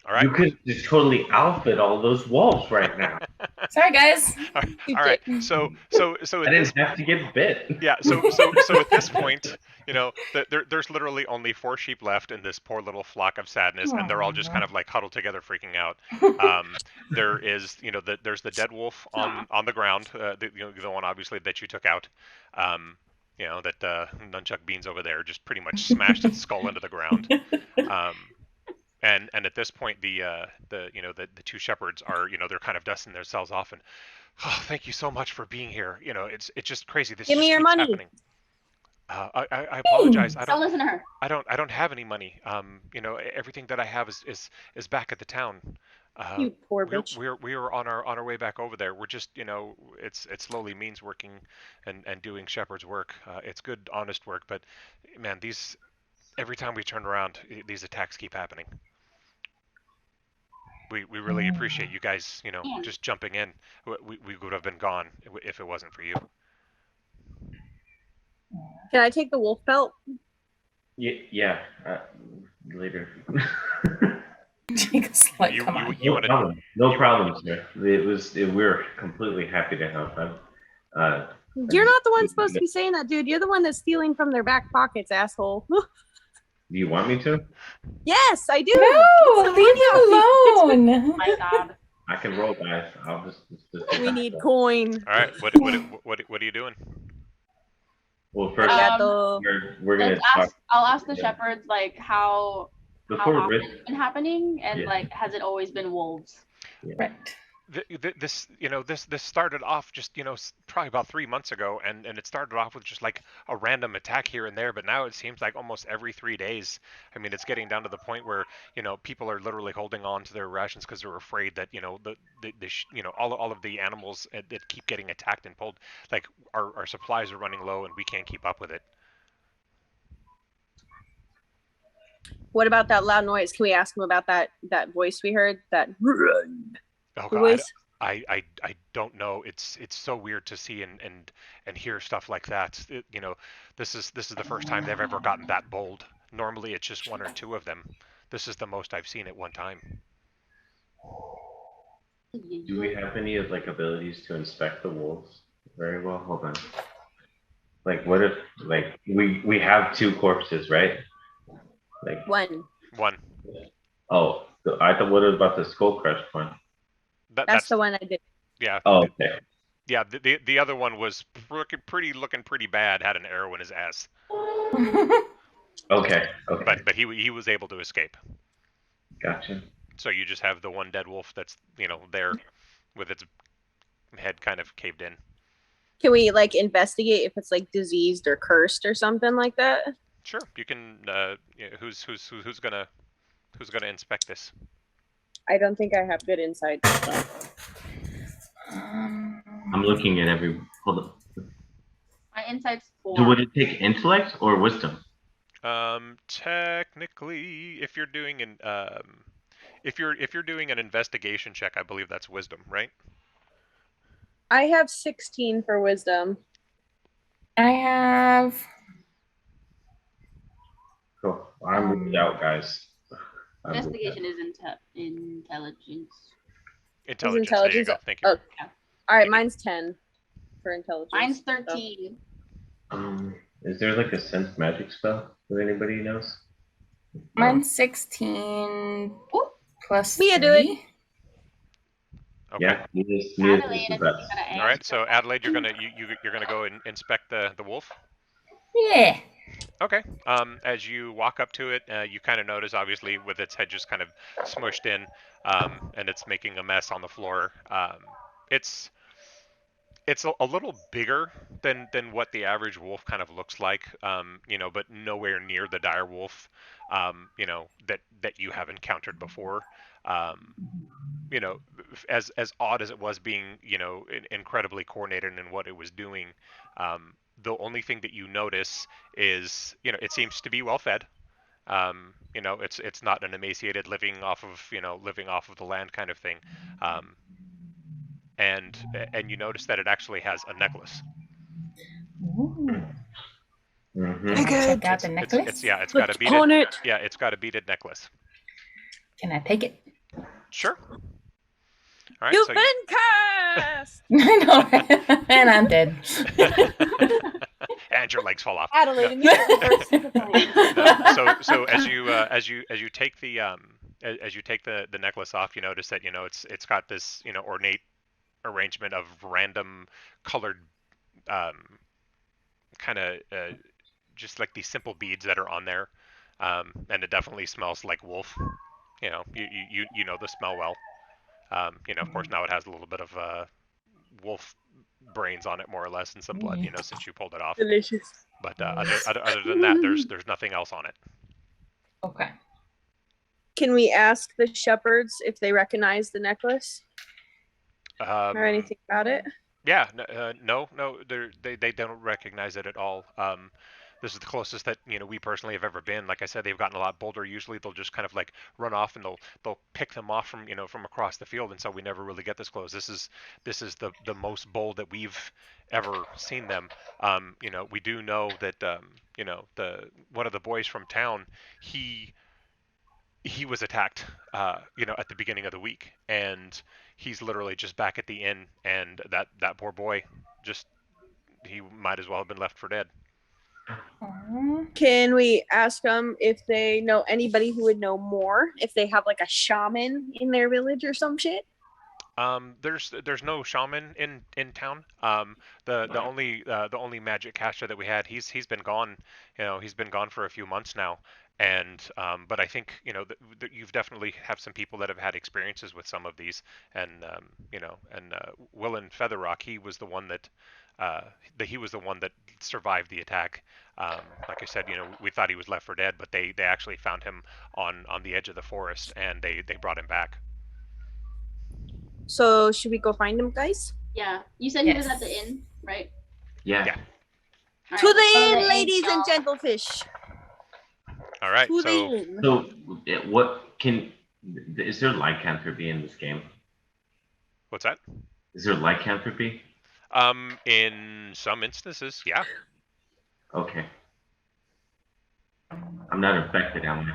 All right. You could just totally outfit all those wolves right now. Sorry, guys. All right. So I didn't have to get bit. yeah. So at this point, there's literally only 4 sheep left in this poor little flock of sadness, and they're all just kind of like huddled together, freaking out. There is, there's the dead wolf on the ground, the one obviously that you took out. That Nunchuck Beans over there just pretty much smashed its skull into the ground. And at this point, the 2 shepherds are, they're kind of dusting themselves off, and thank you so much for being here. It's just crazy. This Give me just your keeps money. happening. I apologize. Don't listen to her. I don't have any money. Everything that I have is back at the town. You poor bitch. We're on our way back over there. We're just, it's slowly means working and doing shepherd's work. It's good, honest work, but man, every time we turn around, these attacks keep happening. We really appreciate you guys, just jumping in. We would have been gone if it wasn't for you. Can I take the wolf pelt? Yeah. Later. Jake's like, come on. No problem, sir. We're completely happy to help. You're not the one supposed to be saying that, dude. You're the one that's stealing from their back pockets, asshole. Do you want me to? Yes, I do. No, leave him alone. Oh my God. I can roll, guys. I'll just We need coin. All right. What are you doing? Well, first Arigato. we're gonna talk I'll ask the yeah. shepherds like how before often Rich. it's been happening, and Yeah. like has it always been wolves? Right. This this started off just probably about 3 months ago, and it started off with just like a random attack here and there, but now it seems like almost every 3 days. I mean, it's getting down to the point where people are literally holding on to their rations because they're afraid that all of the animals that keep getting attacked and pulled, like our supplies are running low and we can't keep up with it. What about that loud noise? Can we ask him about that voice we heard? That Oh the God, voice? I don't know. It's so weird to see and hear stuff like that. This is the first time they've ever gotten that bold. Normally it's just one or two of them. This is the most I've seen at one time. Do we have any of like abilities to inspect the wolves very well? Hold on. Like, what if like we have 2 corpses, right? Like One. One. oh, I thought what about the skull crushed one? That's the one I did. Yeah. Oh, okay. Yeah. The other one was looking pretty bad. Had an arrow in his ass. Okay. But he was able to escape. Gotcha. So you just have the one dead wolf that's there with its head kind of caved in. Can we like investigate if it's like diseased or cursed or something like that? Sure, you can. Who's gonna inspect this? I don't think I have good insight. So. I'm looking at every. Hold on. My insight's 4. So would it take intellect or wisdom? Technically, if you're doing an investigation check, I believe that's wisdom, right? I have 16 for wisdom. I have. Cool. I'm ruled out, guys. Investigation is intelligence. Intelligence. There you go. Thank you. Oh. All right, mine's 10 for intelligence. Mine's 13. Is there like a sense magic spell that anybody knows? Mine's 16 Ooh. plus Mia, 3. do it. Okay. Yeah. Mia's Adelaide, the I think best. you gotta All right. answer. So Adelaide, you're gonna go and inspect the wolf. Yeah. Okay. As you walk up to it, you kind of notice, obviously, with its head just kind of smushed in, and it's making a mess on the floor. It's a little bigger than what the average wolf kind of looks like, but nowhere near the dire wolf, that you have encountered before. As odd as it was being, incredibly coordinated in what it was doing, the only thing that you notice is, it seems to be well fed. It's not an emaciated living off of the land kind of thing. And you notice that it actually has a necklace. Ooh. Mm-hmm. Can I check out the necklace? It's got a beaded. On it. Yeah, it's got a beaded necklace. Can I take it? Sure. All right. You've So been cast. I know, right? And I'm dead. and your legs fall off. Adelaide, No. immediately. So as you take the necklace off, you notice that it's got this ornate arrangement of random colored kind of just like these simple beads that are on there, and it definitely smells like wolf. You know the smell well. Of course now it has a little bit of wolf brains on it, more or less, and some blood, since you pulled it off. Delicious. But other than that, there's nothing else on it. Okay. Can we ask the shepherds if they recognize the necklace or anything about it? Yeah, no, they don't recognize it at all. This is the closest that we personally have ever been. Like I said, they've gotten a lot bolder. Usually, they'll just kind of like run off and they'll pick them off from from across the field, and so we never really get this close. This is the most bold that we've ever seen them. We do know that the one of the boys from town, he was attacked at the beginning of the week, and he's literally just back at the inn, and that poor boy, just he might as well have been left for dead. Can we ask them if they know anybody who would know more, if they have like a shaman in their village or some shit? There's no shaman in town. The only magic caster that we had, he's been gone. He's been gone for a few months now. And but I think you've definitely have some people that have had experiences with some of these. And Will and Featherrock, uh, he was the one that survived the attack. Like I said, we thought he was left for dead, but they actually found him on the edge of the forest, and they brought him back. So should we go find him, guys? Yeah. You said he was Yes. at the inn, right? Yeah. Yeah. All To right, the let's go inn, to ladies and y'all. gentlefish. All right, To so the inn. So is there lycanthropy in this game? what's that? Is there lycanthropy? In some instances, yeah. Okay. I'm not infected, am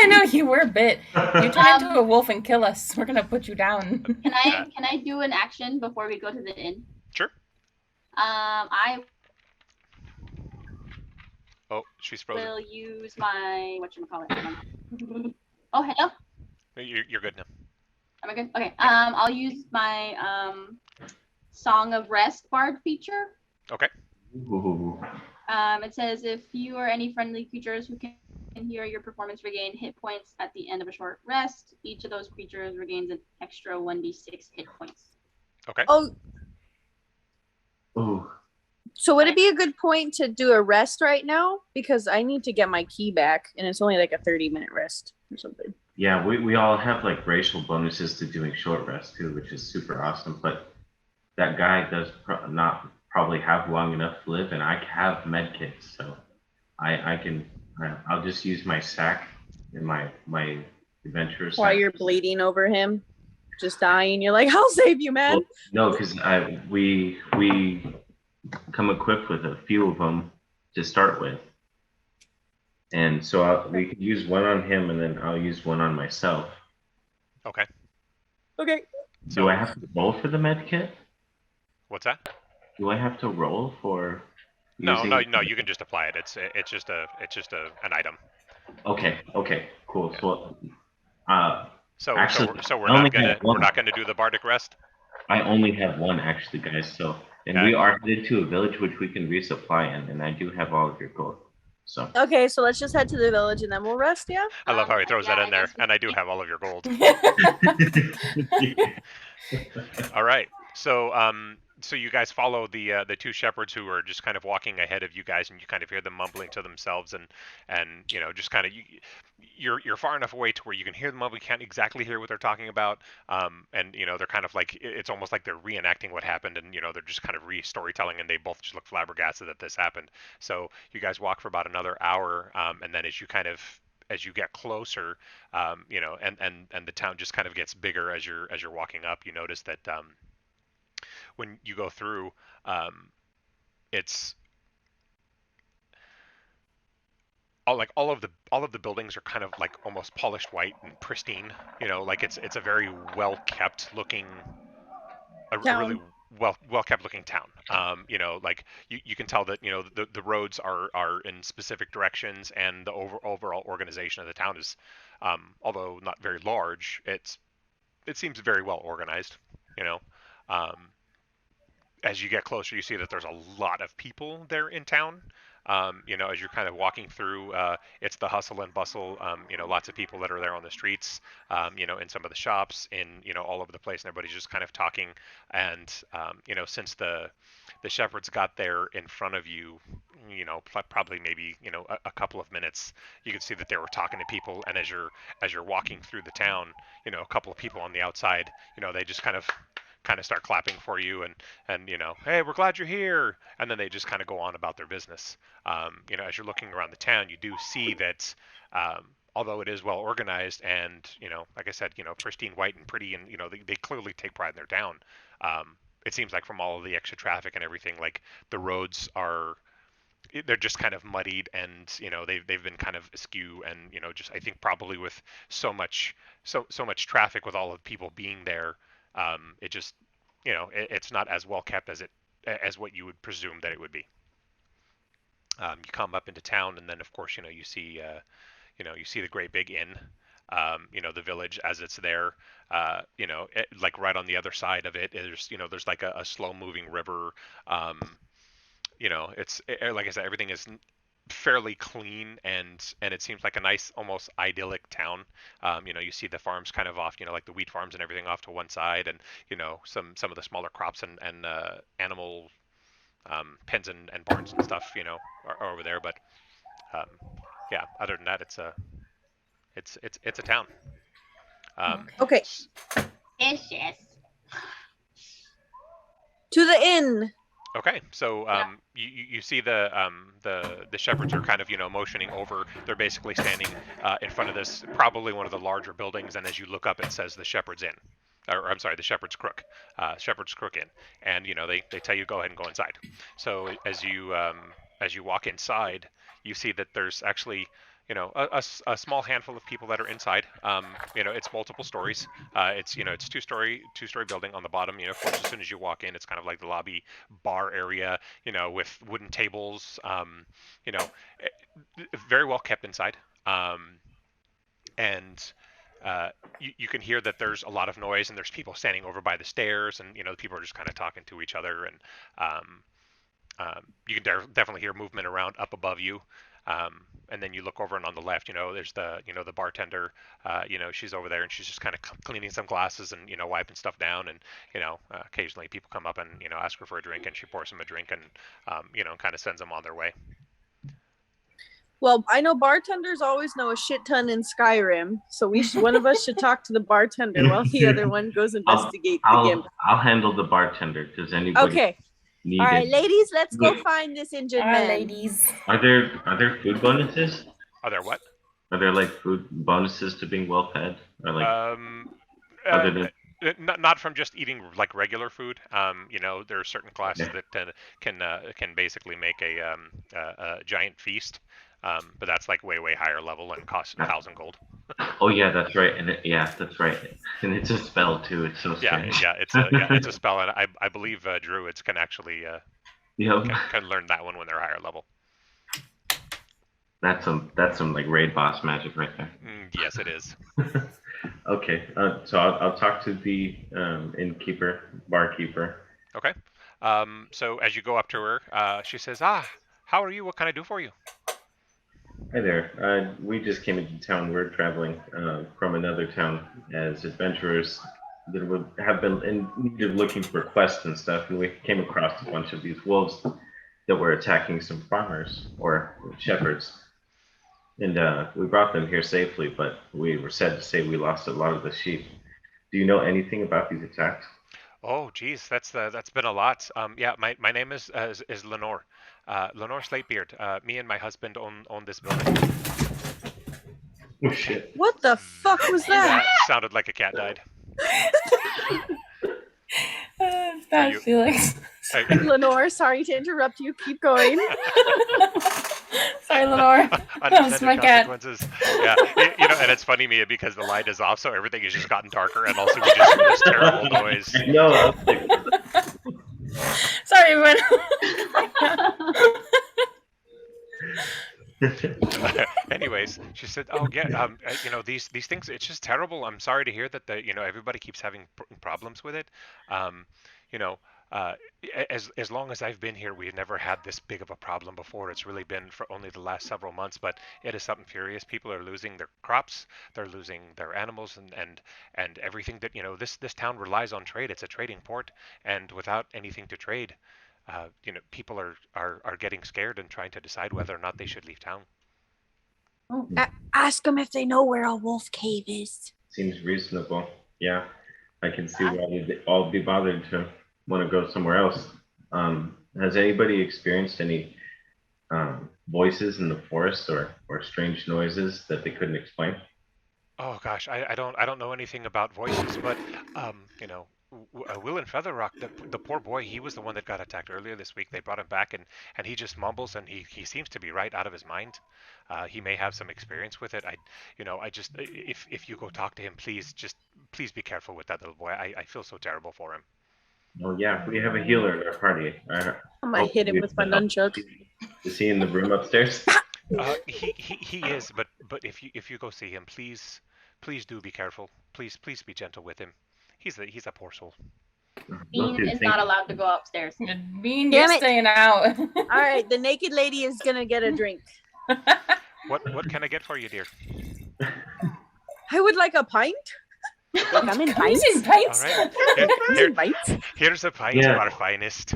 No, you were bit. You I? turn into a wolf and kill us. We're gonna put you down. Can I do an action before we go to the inn? Sure. I Oh, she's frozen. will use my whatchamacallit. Oh, hello. You're good now. Am I good? Okay. I'll use my Song of Rest bard feature. Okay. Ooh. It says if you or any friendly creatures who can hear your performance regain hit points at the end of a short rest, each of those creatures regains an extra 1d6 hit points. Okay. Oh, Ooh. so would it be a good point to do a rest right now? Because I need to get my key back, and it's only like a 30-minute rest or something. Yeah, we all have like racial bonuses to doing short rest too, which is super awesome. But that guy does not probably have long enough to live, and I have med kits, so I'll just use my sack in my adventure sack. While you're bleeding over him, just dying, you're like, "I'll save you, man." Well, no, because we come equipped with a few of them to start with, and so we could use one on him, and then I'll use one on myself. Okay. Okay. Do I have to roll for the med kit? What's that? Do I have to roll for? No, using... no. You can just apply it. It's just an item. Okay. Cool. So, actually, So I only have we're one. not gonna do the bardic rest. I only have one actually, guys. So, and Okay. we are headed to a village which we can resupply in, and I do have all of your gold. So. Okay, so let's just head to the village and then we'll rest. Yeah. I love how he throws that yeah, in there, I guess we- and I do have all of your gold. All right. So you guys follow the two shepherds who are just kind of walking ahead of you guys, and you kind of hear them mumbling to themselves, and just kind of you're far enough away to where you can hear them mumbling, can't exactly hear what they're talking about, and they're kind of like it's almost like they're reenacting what happened, and they're just kind of storytelling, and they both just look flabbergasted that this happened. So you guys walk for about another hour, and then as you get closer, and the town just kind of gets bigger as you're walking up. You notice that when you go through, it's all of the buildings are kind of like almost polished white and pristine. Like it's a very well kept looking, a really well kept looking town. Like you can tell that the roads are in specific directions, and the overall organization of the town is, although not very large, it seems very well organized. As you get closer, you see that there's a lot of people there in town. As you're kind of walking through, it's the hustle and bustle. Lots of people that are there on the streets. In some of the shops, all over the place, and everybody's just kind of talking. And since the shepherds got there in front of you, probably maybe a couple of minutes, you could see that they were talking to people. And as you're walking through the town, a couple of people on the outside, they just kind of start clapping for you, and hey, we're glad you're here, and then they just kind of go on about their business. As you're looking around the town, you do see that, although it is well organized and like I said, pristine white and pretty, and they clearly take pride in their town. It seems like from all of the extra traffic and everything, like the roads they're just kind of muddied, and they've been kind of askew, and just I think probably with so much traffic, with all of the people being there, it just it's not as well kept as what you would presume that it would be. You come up into town, and then of course you see the great big inn. the village as it's there. Like right on the other side of it is, there's like a slow moving river. Um, like I said, everything is fairly clean, and it seems like a nice, almost idyllic town. You see the farms kind of off, like the wheat farms and everything off to one side, and some of the smaller crops and animal pens and barns and stuff, are over there. But um, yeah, other than that, it's a town. Okay, Vicious. to the inn. Okay, so you see the shepherds are kind of motioning over. They're basically standing in front of this, probably one of the larger buildings, and as you look up, it says the Shepherd's Inn, or I'm sorry, the Shepherd's Crook, Shepherd's Crook Inn, and they tell you go ahead and go inside. So as you walk inside, you see that there's actually a small handful of people that are inside. It's multiple stories. It's two-story building on the bottom. Of course, as soon as you walk in, it's kind of like the lobby bar area, with wooden tables. Very well kept inside. And you can hear that there's a lot of noise, and there's people standing over by the stairs, and the people are just kind of talking to each other, and you can definitely hear movement around up above you. And then you look over, and on the left, there's the bartender. She's over there, and she's just kind of cleaning some glasses and wiping stuff down. And occasionally people come up and ask her for a drink, and she pours them a drink, and kind of sends them on their way. Well, I know bartenders always know a shit ton in Skyrim, so one of us should talk to the bartender while the other one goes investigate the game. I'll handle the bartender. Does anybody? Okay. Need all right, it? ladies, let's go find this injured man. Ladies. Are there food bonuses? Are there what? Are there like food bonuses to being well fed, or like other than not from just eating like regular food. There are certain classes that can basically make a giant feast. But that's like way higher level and costs 1,000 gold. Oh yeah, that's right. And that's right. And it's a spell too. It's so strange. It's a spell, and I believe druids can actually Yep. can learn that one when they're higher level. That's some like raid boss magic right there. Yes, it is. Okay, so I'll talk to the barkeeper. Okay. So as you go up to her, she says, how are you? What can I do for you? Hi there. We just came into town. We're traveling from another town as adventurers that would have been in need of looking for quests and stuff, and we came across a bunch of these wolves that were attacking some farmers or shepherds. And we brought them here safely, but we were sad to say we lost a lot of the sheep. Do you know anything about these attacks? Oh, geez, that's been a lot. My name is Lenore. Lenore Slatebeard. Me and my husband own this building. Oh shit! What the fuck was that? Sounded like a cat died. Bad feelings. Lenore, sorry to interrupt you. Keep going. Sorry, Lenore. That was my cat. Yeah, and it's funny, Mia, because the light is off, so everything has just gotten darker, and also we just hear this terrible noise. No. Sorry, everyone. Anyways, she said, "Oh yeah, these things. It's just terrible. I'm sorry to hear that everybody keeps having problems with it. As long as I've been here, we've never had this big of a problem before. It's really been for only the last several months, but it is something furious. People are losing their crops, they're losing their animals, and everything that this town relies on trade. It's a trading port, and without anything to trade, people are getting scared and trying to decide whether or not they should leave town." Ask them if they know where a wolf cave is. Seems reasonable. Yeah, I can see why they'd all be bothered to want to go somewhere else. Has anybody experienced any voices in the forest or strange noises that they couldn't explain? Oh gosh, I don't know anything about voices, but Will and Featherrock, the poor boy, he was the one that got attacked earlier this week. They brought him back, and he just mumbles, and he seems to be right out of his mind. He may have some experience with it. If you go talk to him, please be careful with that little boy. I feel so terrible for him. Oh yeah, we have a healer in our party. I might hit him with my nunchuck. Is he in the room upstairs? He is, but if you go see him, please please do be careful. Please be gentle with him. He's a poor soul. Bean is not allowed to go upstairs. Bean, Damn you're it. staying out. All right, the naked lady is gonna get a drink. What can I get for you, dear? I would like a pint. I'm in Comes in pints. pints. All right. Comes in pints. Here's a pint Yeah. of our finest.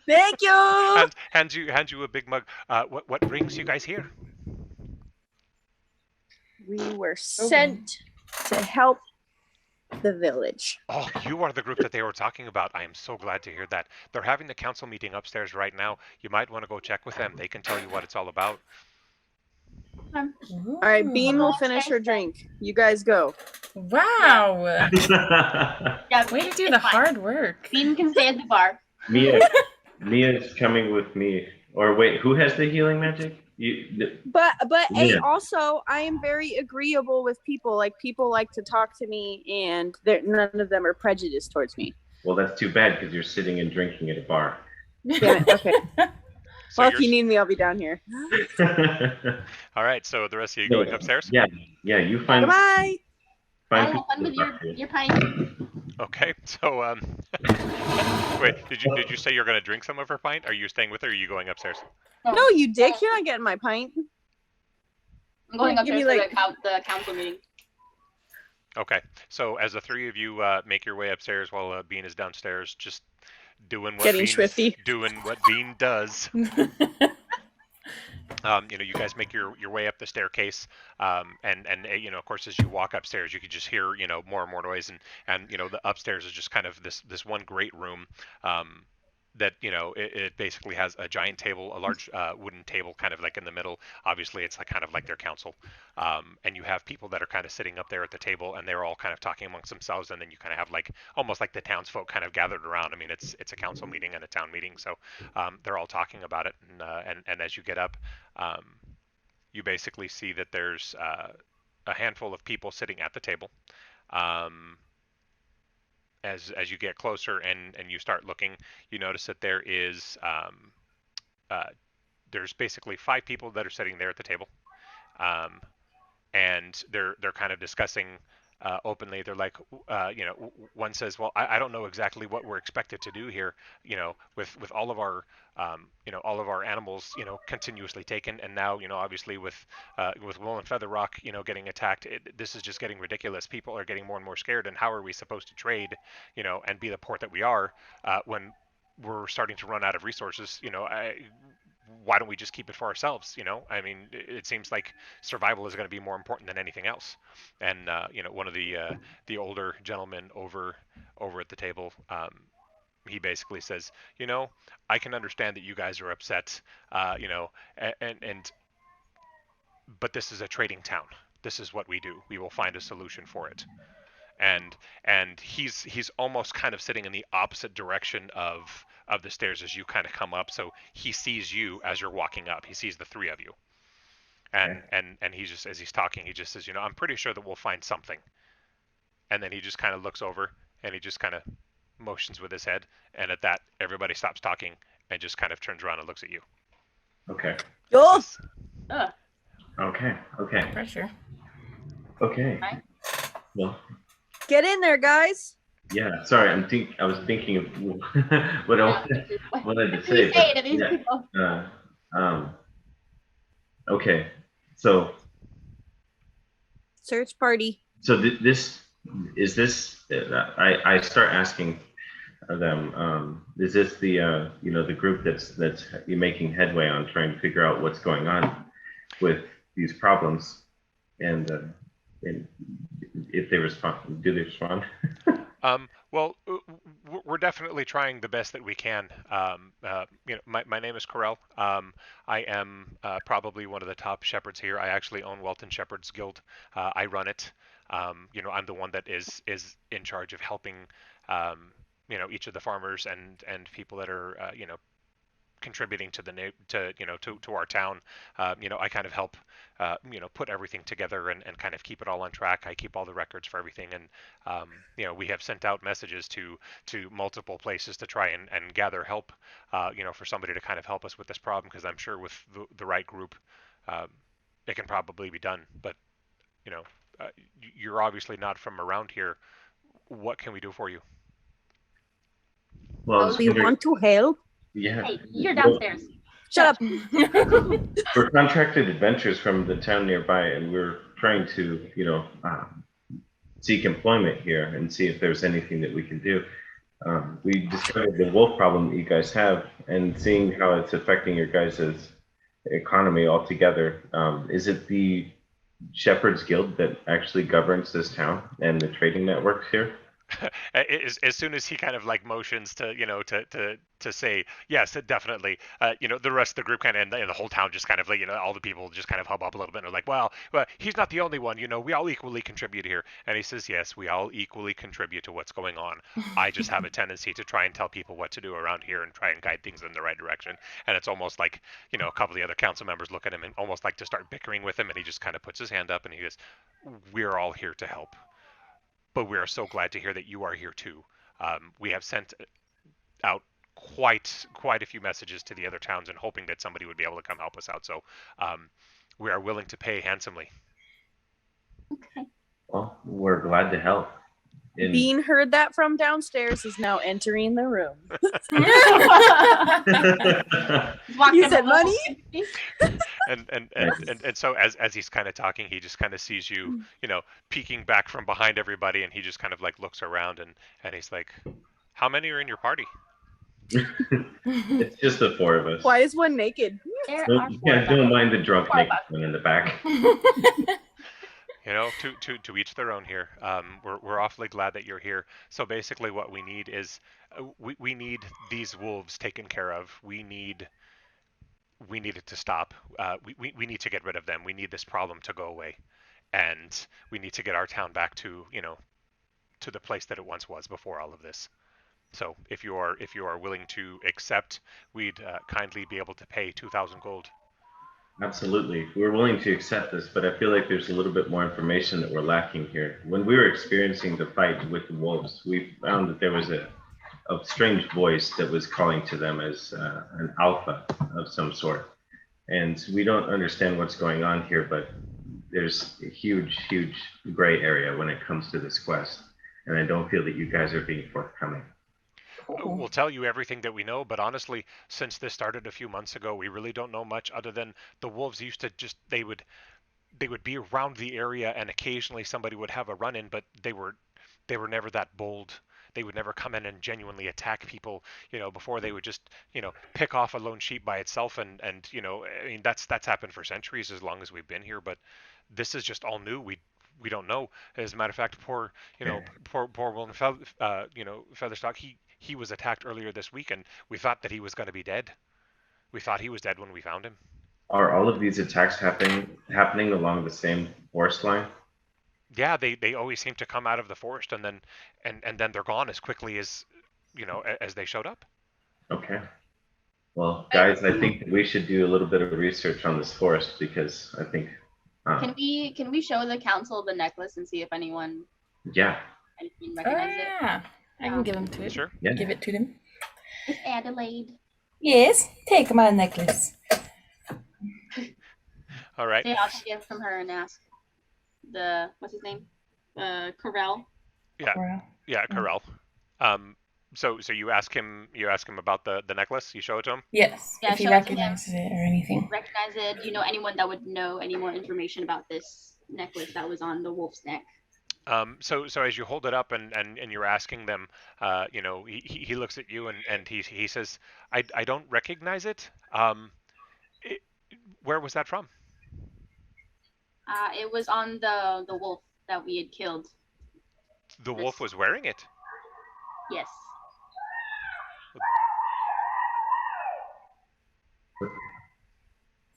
Thank you. Hand you a big mug. What brings you guys here? We were sent to help the village. Oh, you are the group that they were talking about. I am so glad to hear that. They're having the council meeting upstairs right now. You might want to go check with them. They can tell you what it's all about. All right, Bean will finish her drink. You guys go. Wow. Yeah, Way to do it's the fine. hard work. Bean can stay at the bar. Mia's coming with me. Or wait, who has the healing magic? You. But hey, Yeah. also I am very agreeable with people. Like people like to talk to me, and none of them are prejudiced towards me. Well, that's too bad because you're sitting and drinking at a bar. Damn it. Okay. So Well, if you're- you need me, I'll be down here. all right. So the rest of you going upstairs? Yeah, you find Goodbye. I'll people have fun to with talk to. your pint. Okay. So wait. Did you say you're going to drink some of her pint? Are you staying with her? Or are you going upstairs? No, you dick. You're not getting my pint. I'm going Give me, upstairs like- for the council meeting. Okay. So as the three of you make your way upstairs while Bean is downstairs, just doing what Getting Bean's swifty. doing what Bean does. You guys make your way up the staircase, and of course, as you walk upstairs, you can just hear more and more noise, and the upstairs is just kind of this one great room. That it basically has a giant table, a large wooden table, kind of like in the middle. Obviously, it's like kind of like their council, and you have people that are kind of sitting up there at the table, and they're all kind of talking amongst themselves, and then you kind of have like almost like the townsfolk kind of gathered around. I mean, it's a council meeting and a town meeting, so they're all talking about it, and as you get up, you basically see that there's a handful of people sitting at the table. As you get closer and you start looking, you notice that there's basically 5 people that are sitting there at the table, and they're kind of discussing openly. They're like, one says, "Well, I don't know exactly what we're expected to do here. With all of our all of our animals, continuously taken, and now, obviously with Wool and Feather Rock, getting attacked, this is just getting ridiculous. People are getting more and more scared, and how are we supposed to trade, and be the port that we are, when we're starting to run out of resources? Why don't we just keep it for ourselves? I mean, it seems like survival is going to be more important than anything else." And one of the older gentlemen over at the table, he basically says, "I can understand that you guys are upset, and but this is a trading town. This is what we do. We will find a solution for it." And he's almost kind of sitting in the opposite direction of the stairs as you kind of come up, so he sees you as you're walking up. He sees the 3 of you, and he just, as he's talking, he just says, "I'm pretty sure that we'll find something." And then he just kind of looks over and he just kind of motions with his head, and at that, everybody stops talking and just kind of turns around and looks at you. Okay. Yo. Okay. Pressure. Okay. Right. Well, Get in there, guys. yeah. Sorry, I was thinking of what I wanted to say. Please say it to these Yeah. people. Okay. So Search party. this is this. I start asking them. Is this the the group that's making headway on trying to figure out what's going on with these problems, and if they respond, do they respond? Well, we're definitely trying the best that we can. My name is Corell. I am probably one of the top shepherds here. I actually own Welton Shepherds Guild. I run it. I'm the one that is in charge of helping, each of the farmers and people that are, contributing to to our town. I kind of help put everything together and kind of keep it all on track. I keep all the records for everything, and we have sent out messages to multiple places to try and gather help, for somebody to kind of help us with this problem, because I'm sure with the right group, it can probably be done. But you're obviously not from around here. What can we do for you? Well, Oh, We want to help. yeah. Hey, you're Well, downstairs. Shut up. we're contracted adventurers from the town nearby, and we're trying to, seek employment here and see if there's anything that we can do. We discovered the wolf problem that you guys have, and seeing how it's affecting your guys' economy altogether. Is it the Shepherd's Guild that actually governs this town and the trading networks here? As soon as he kind of like motions to to say yes, definitely, the rest of the group kind of and the whole town just kind of like all the people just kind of hub up a little bit and are like, well, he's not the only one, we all equally contribute here. And he says, yes, we all equally contribute to what's going on. I just have a tendency to try and tell people what to do around here and try and guide things in the right direction. And it's almost like a couple of the other council members look at him and almost like to start bickering with him, and he just kind of puts his hand up and he goes, we're all here to help. But we are so glad to hear that you are here too. We have sent out quite a few messages to the other towns and hoping that somebody would be able to come help us out. So we are willing to pay handsomely. Okay. Well, we're glad to help. Bean heard that from downstairs, is now entering the room. You said money? And so as he's kind of talking, he just kind of sees you, peeking back from behind everybody, and he just kind of like looks around and he's like, how many are in your party? It's just the four of us. Why is one naked? There are Don't mind the drunk naked one in the back. To each their own here. We're awfully glad that you're here. So basically what we need is we need these wolves taken care of. We need it to stop. We need to get rid of them. We need this problem to go away. And we need to get our town back to, to the place that it once was before all of this. So if you are willing to accept, we'd kindly be able to pay 2,000 gold. Absolutely. We're willing to accept this, but I feel like there's a little bit more information that we're lacking here. When we were experiencing the fight with the wolves, we found that there was a strange voice that was calling to them as an alpha of some sort. And we don't understand what's going on here, but there's a huge gray area when it comes to this quest. And I don't feel that you guys are being forthcoming. We'll tell you everything that we know, but honestly, since this started a few months ago, we really don't know much other than the wolves used to they would be around the area, and occasionally somebody would have a run-in, but they were never that bold. They would never come in and genuinely attack people, before they would just, pick off a lone sheep by itself. And I mean, that's happened for centuries as long as we've been here, but this is just all new. We don't know. As a matter of fact, poor Welton, Featherstock, he was attacked earlier this week, and we thought that he was going to be dead. We thought he was dead when we found him. Are all of these attacks happening along the same forest line? Yeah, they always seem to come out of the forest and then they're gone as quickly as as they showed up. Okay. Well, guys, I think we should do a little bit of research on this forest, because I think. Can we show the council the necklace and see if anyone Yeah. recognizes it? Yeah, I can give them to it. Sure. Yeah. Give it to them. It's Adelaide. Yes, take my necklace. All right. Yeah, I'll just get from her and ask what's his name? Corell. Yeah, Corel. So you ask him about the necklace. You show it to him. Yes, Yeah, if he show it to recognizes it or anything. Recognize it. Do you know anyone that would know any more information about this necklace that was on the wolf's neck? So as you hold it up and you're asking them, he looks at you and he says, I don't recognize it. Where was that from? It was on the wolf that we had killed. The wolf was wearing it. Yes.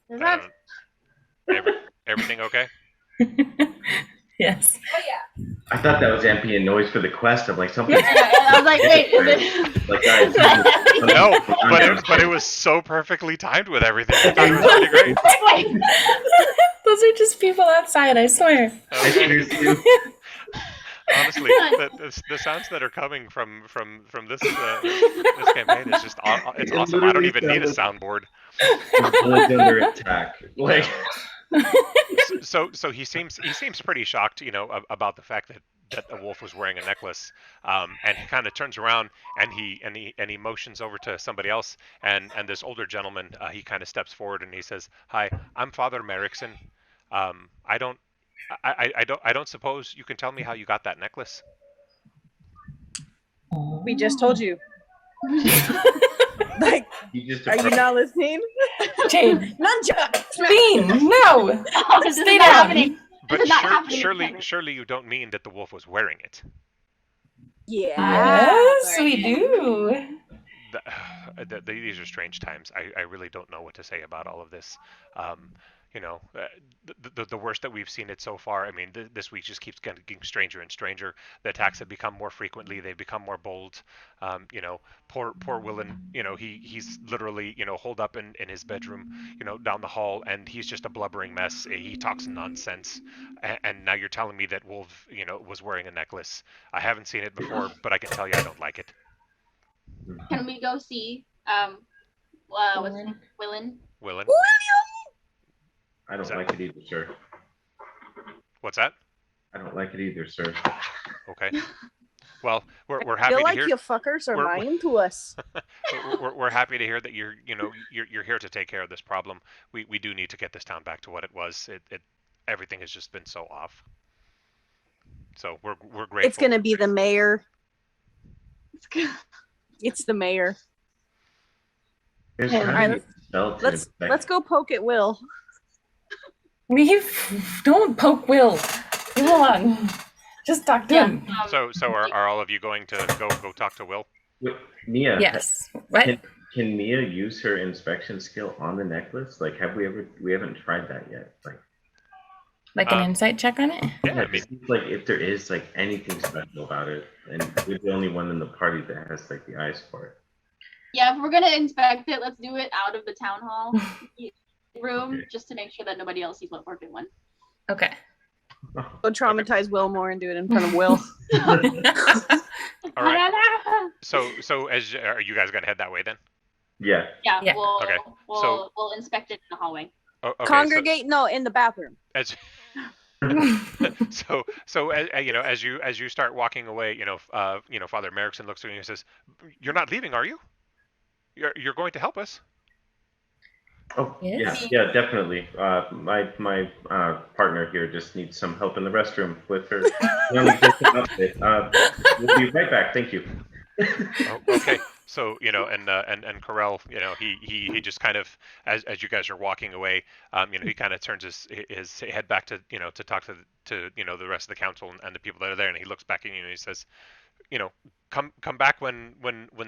Is that? Everything okay? Yes. I thought that was ambient noise for the quest. I'm like, something. I was like, wait, is it? Like, guys, No, but it was so perfectly timed with everything. I thought it was pretty great. Those are just people outside, I swear. Honestly, the sounds that are coming from this this campaign is just it's awesome. I don't even need a soundboard. Bullets under attack. Like, So he seems pretty shocked, about the fact that the wolf was wearing a necklace, and he kind of turns around and he motions over to somebody else, and this older gentleman, he kind of steps forward and he says, "Hi, I'm Father Merrickson. I don't I don't suppose you can tell me how you got that necklace." We just told you. Like, You just are you not listening? Jade, Nunchuck! Bean, no! Oh, this Stay is not down. happening. But This is not happening. surely you don't mean that the wolf was wearing it. Yeah. Yes, sorry. we do. These are strange times. I really don't know what to say about all of this. Um, the worst that we've seen it so far. I mean, this week just keeps getting stranger and stranger. The attacks have become more frequently. They've become more bold. Poor Willen. He's literally holed up in his bedroom, down the hall, and he's just a blubbering mess. He talks nonsense, and now you're telling me that Wolf, was wearing a necklace. I haven't seen it before, but I can tell you I don't like it. Can we go see what's his name? Willen? Willen, I don't Is that- like it either, sir. what's that? I don't like it either, sir. Okay. Well, we're I happy feel to like hear. you fuckers are we're- lying to us. We're happy to hear that you're here to take care of this problem. We do need to get this town back to what it was. Everything has just been so off. So we're grateful. It's gonna be the mayor. It's good. It's the mayor. There's Yeah, gotta be a skeleton Let's infected. go poke at Will. Don't poke Will. Come on. Just talk to him. So are all of you going to go talk to Will? Wait, Mia. Yes. What? Can Mia use her inspection skill on the necklace? Like, we haven't tried that yet. Like an insight check on it? Yeah, I it mean, seems like if there is like anything special about it, and we're the only one in the party that has like the eyes for it. Yeah, if we're gonna inspect it, let's do it out of the town hall room, Okay. just to make sure that nobody else sees what we're doing. Okay. Go traumatize Will more and do it in front of Will. all right. So are you guys gonna head that way then? Yeah. Yeah, Yeah. we'll Okay, we'll inspect it in the hallway. Oh, okay, Congregate, no, in the bathroom. So as you start walking away, Father Merrickson looks at you and says, "You're not leaving, are you? You're going to help us." Oh, Yes. yeah, definitely. My partner here just needs some help in the restroom with her non-existent outfit. We'll be right back. Thank you. Oh, okay. So and Carell, he just kind of, as you guys are walking away, he kind of turns his head back to to talk to the rest of the council and the people that are there, and he looks back at you and he says, come back when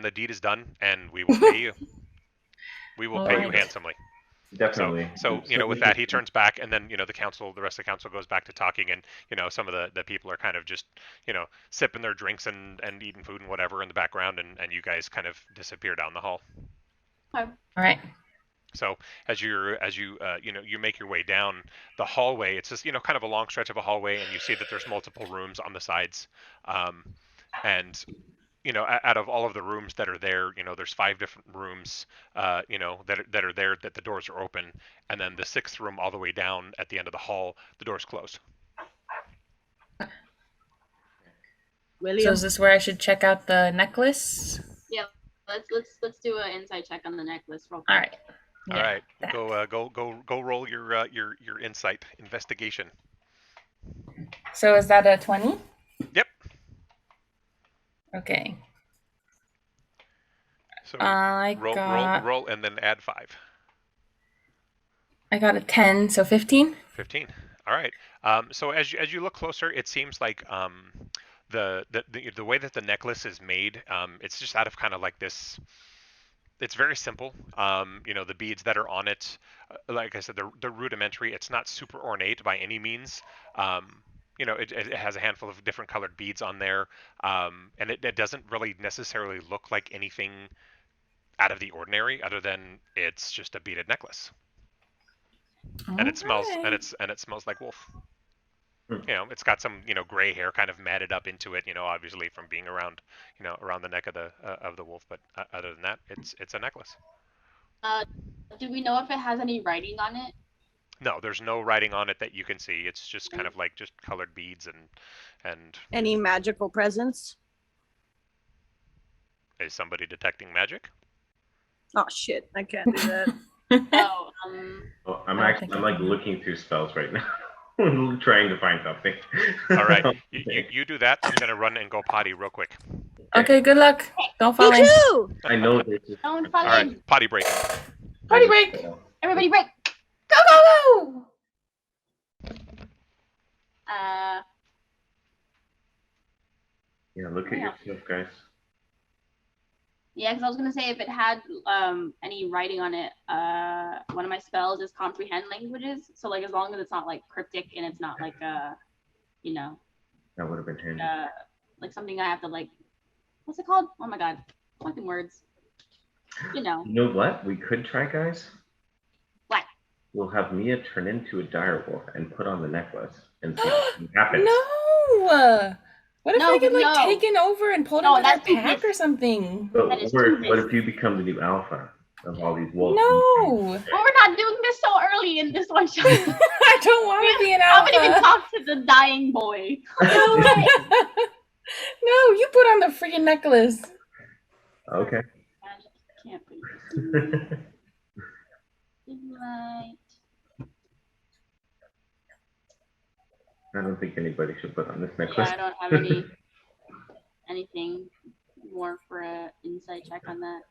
the deed is done, and we will pay you. We will pay you Alright. handsomely. Definitely. So with that, he turns back, and then the rest of the council goes back to talking, and some of the people are kind of just sipping their drinks and eating food and whatever in the background, and you guys kind of disappear down the hall. All right. So as you make your way down the hallway, it's just kind of a long stretch of a hallway, and you see that there's multiple rooms on the sides, and out of all of the rooms that are there, there's 5 different rooms, that are there that the doors are open, and then the 6th room all the way down at the end of the hall, the door's closed. So William. is this where I should check out the necklace? Yeah, let's do an insight check on the necklace real quick. All right. All Yeah, right, that. go roll your insight investigation. So is that a 20? Yep. Okay. So I roll and then add 5. I got a 10, so 15. 15. All right. So as you look closer, it seems like the way that the necklace is made, it's just out of kind of like this. It's very simple. The beads that are on it, like I said, they're rudimentary. It's not super ornate by any means. It has a handful of different colored beads on there, and it doesn't really necessarily look like anything out of the ordinary, other than it's just a beaded necklace, and it smells like wolf. It's got some gray hair kind of matted up into it, obviously from being around the neck of the wolf. But other than that, it's a necklace. Do we know if it has any writing on it? No, there's no writing on it that you can see. It's just kind of like just colored beads and Any magical presence? is somebody detecting magic? Oh shit! I can't do that. Oh, Oh, I'm I don't think like looking through spells right now, trying to find something. All right, you do that. I'm gonna run and go potty real quick. Okay, good luck. Don't fall Me in. too. I know there's just don't All fall in. right, potty break. Party break. Everybody break. Go, go, go. Yeah, look at yourself, guys. Yeah, because I was gonna say if it had any writing on it, one of my spells is comprehend languages. So like as long as it's not like cryptic and it's not like you know, That would have been handy. like something I have to like, what's it called? Oh my god, fucking words. You know. You know what? We could try, guys. What? We'll have Mia turn into a direwolf and put on the necklace and see what happens. No. What if No, I get like no. taken over and pulled No, into their that's too pack risky. or something? But That is what too if you become the new alpha of all these wolves? No. Well, we're not doing this so early in this one shot. I don't want to be an I haven't even alpha. talked to the dying boy. No, you put on the freaking necklace. Okay. I can't put right. I don't think anybody should put on this Yeah, necklace. I don't have anything more for a insight check on that.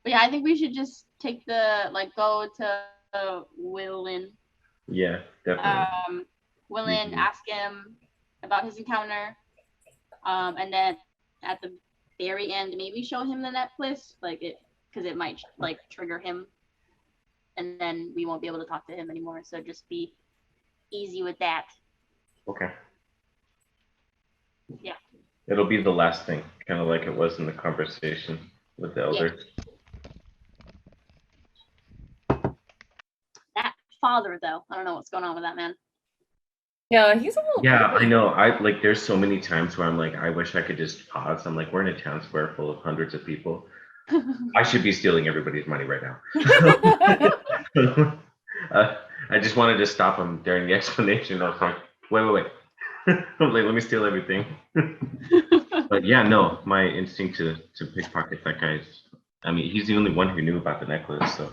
But yeah, I think we should just take the go to Willin. Yeah, definitely. Willin, ask him about his encounter. And then at the very end, maybe show him the necklace, because it might trigger him, and then we won't be able to talk to him anymore. So just be easy with that. Okay. Yeah. It'll be the last thing, kind of like it was in the conversation with the elder. That father, though, I don't know what's going on with that man. Yeah, he's a little. Yeah, I know. There's so many times where I'm like, I wish I could just pause. I'm like, we're in a town square full of hundreds of people. I should be stealing everybody's money right now. I just wanted to stop him during the explanation. I was like, wait. I'm like, let me steal everything. But yeah, no, my instinct to pickpocket that guy's, I mean, he's the only one who knew about the necklace, so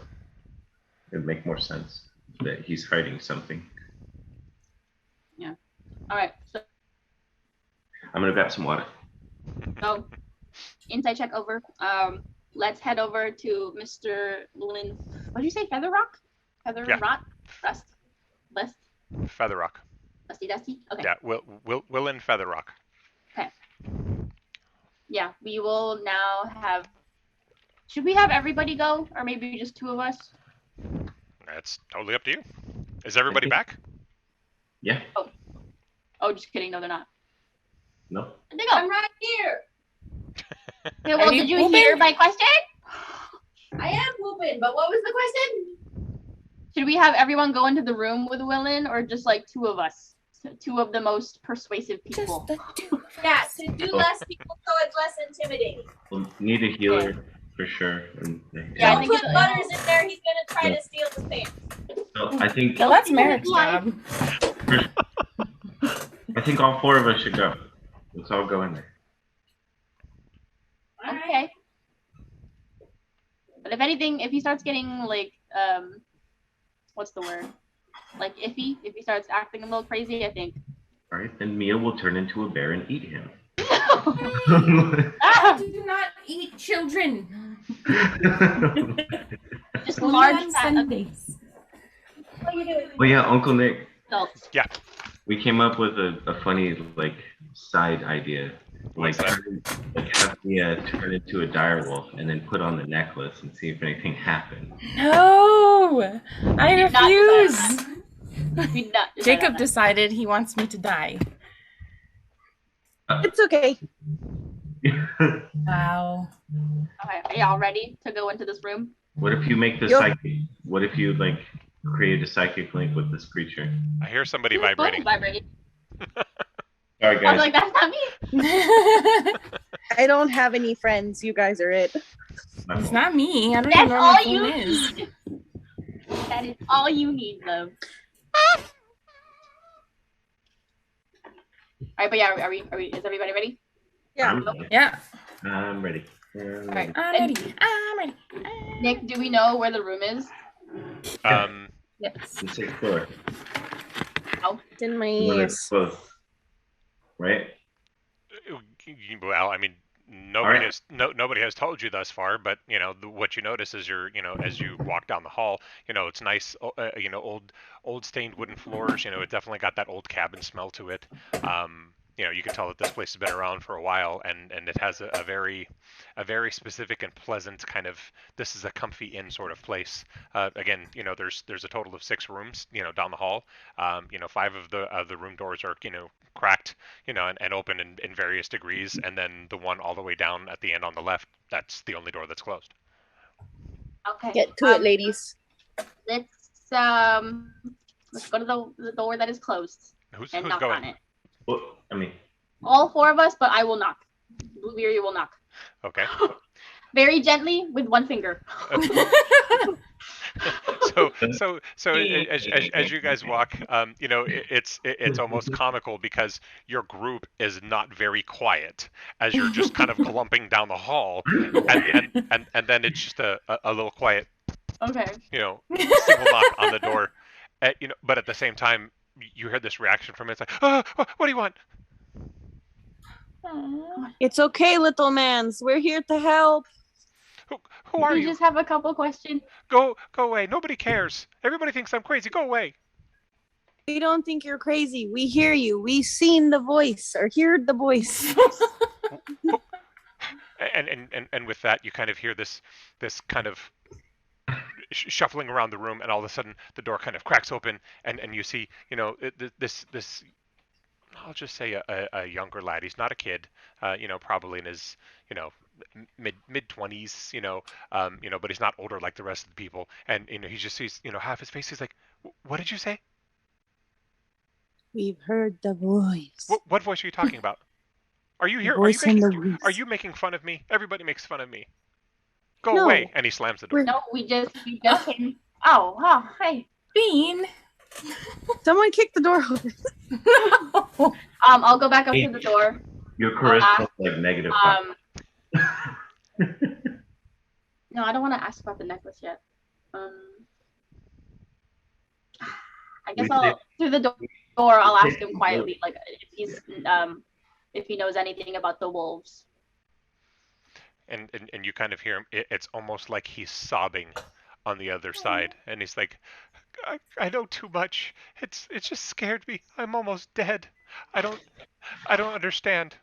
it'd make more sense that he's hiding something. Yeah. All right. So I'm gonna grab some water. insight check over. Let's head over to Mr. Lynn. What did you say? Feather Rock? Feather Yeah. Rot? Rust? List? Featherrock. Dusty Dusty? Okay. Yeah, Willin Featherrock. Yeah, we will now have. Should we have everybody go, or maybe just two of us? That's totally up to you. Is everybody back? Yeah. Oh, just kidding. No, they're not. No. Where'd they go? I'm right here. Okay, well, Are you did you pooping? hear my question? I am pooping, but what was the question? Should we have everyone go into the room with Willin, or just two of us? Two of the most persuasive people. Just the two. Yeah, to do less people so it's less intimidating. We'll need a healer for sure. And, Yeah, I Don't think put it's- Butters in there, he's gonna try to steal the things. so I think Well, that's Merrick's job. I think all four of us should go. Let's all go in there. Okay. But if anything, if he starts getting what's the word? Iffy, if he starts acting a little crazy, I think. All right, then Mia will turn into a bear and eat him. Ah! Do not eat children. Just Only large on fat Sundays. What are you doing? Well, yeah, Uncle Nick, adults. we came up with a funny side idea. What's that? Have Mia turn into a direwolf and then put on the necklace and see if anything happened. No, I did not refuse. We not- Jacob decided he wants me to die. It's okay. Wow. Okay, are y'all ready to go into this room? What if you make the Yup. psychic? What if you create a psychic link with this creature? I hear somebody Whose phone is vibrating. vibrating. Sorry, I was guys. like, that's not me. I don't have any friends. You guys are it. My It's fault. not me. I don't That's even know where my all phone you is. That is all you need, love. All right, but yeah, are we? Is everybody ready? Yeah. I'm ready. Yeah. I'm ready. All right. I'm ready. Nick, do we know where the room is? Yes. The sixth floor. It's in my The one that's ears. closed. Right? Well, I mean, nobody has told you thus far, but what you notice is as you walk down the hall, it's nice, old stained wooden floors. It definitely got that old cabin smell to it. You can tell that this place has been around for a while, and it has a very specific and pleasant kind of, this is a comfy inn sort of place. Again, there's a total of 6 rooms, down the hall. 5 of the room doors are cracked, and open in various degrees, and then the one all the way down at the end on the left, that's the only door that's closed. Okay. Get to it, ladies. Let's go to the door that is closed Who's and knock on going? it. Well, I mean, All 4 of us, but I will knock. Blueberry will knock. Okay. Very gently with one finger. so as you guys walk, it's almost comical because your group is not very quiet as you're just kind of clumping down the hall, and then it's just a little quiet, Okay. single knock on the door, but at the same time you hear this reaction from it. It's like, oh, what do you want? It's okay, little mans. We're here to help. Who are We you? just have a couple questions. Go away. Nobody cares. Everybody thinks I'm crazy. Go away. We don't think you're crazy. We hear you. We seen the voice or heard the voice. And with that, you kind of hear this kind of shuffling around the room, and all of a sudden the door kind of cracks open, and you see, this I'll just say a younger lad. He's not a kid, probably in his, mid 20s, but he's not older like the rest of the people. And he just sees, half his face. He's like, "What did you say? We've heard the voice. What voice are you talking about? Are you here? Are you making fun of me? Everybody makes fun of me. Go No. away!" And he slams the door. No, we just came. Oh, hey. Bean. Someone kicked the door open. I'll go back up to the door. your charisma is like negative. No, I don't want to ask about the necklace yet. I guess through the door. I'll ask him quietly, like if he knows anything about the wolves. And you kind of hear him. It's almost like he's sobbing on the other side, and he's like, I know too much. It just scared me. I'm almost dead. I don't understand.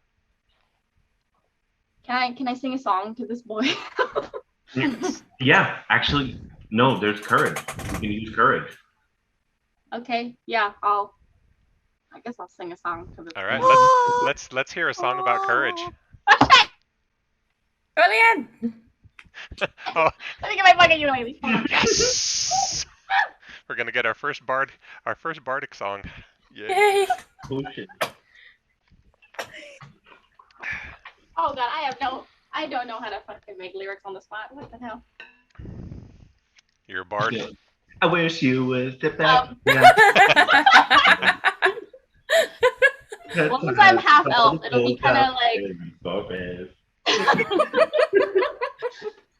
Can I sing a song to this boy? Yeah, actually, no. There's courage. You can use courage. Okay, yeah, I guess I'll sing a song to this All right, boy. let's hear a song about courage. Brilliant. Oh, Let me get my fucking ukulele. yes! We're gonna get our first bardic song. Yeah. Yay. Oh shit. Oh god, I don't know how to fucking make lyrics on the spot. What the hell? You're a bard. Yeah. I wish you would step back. Well, since I'm half elf, it'll be kind of like.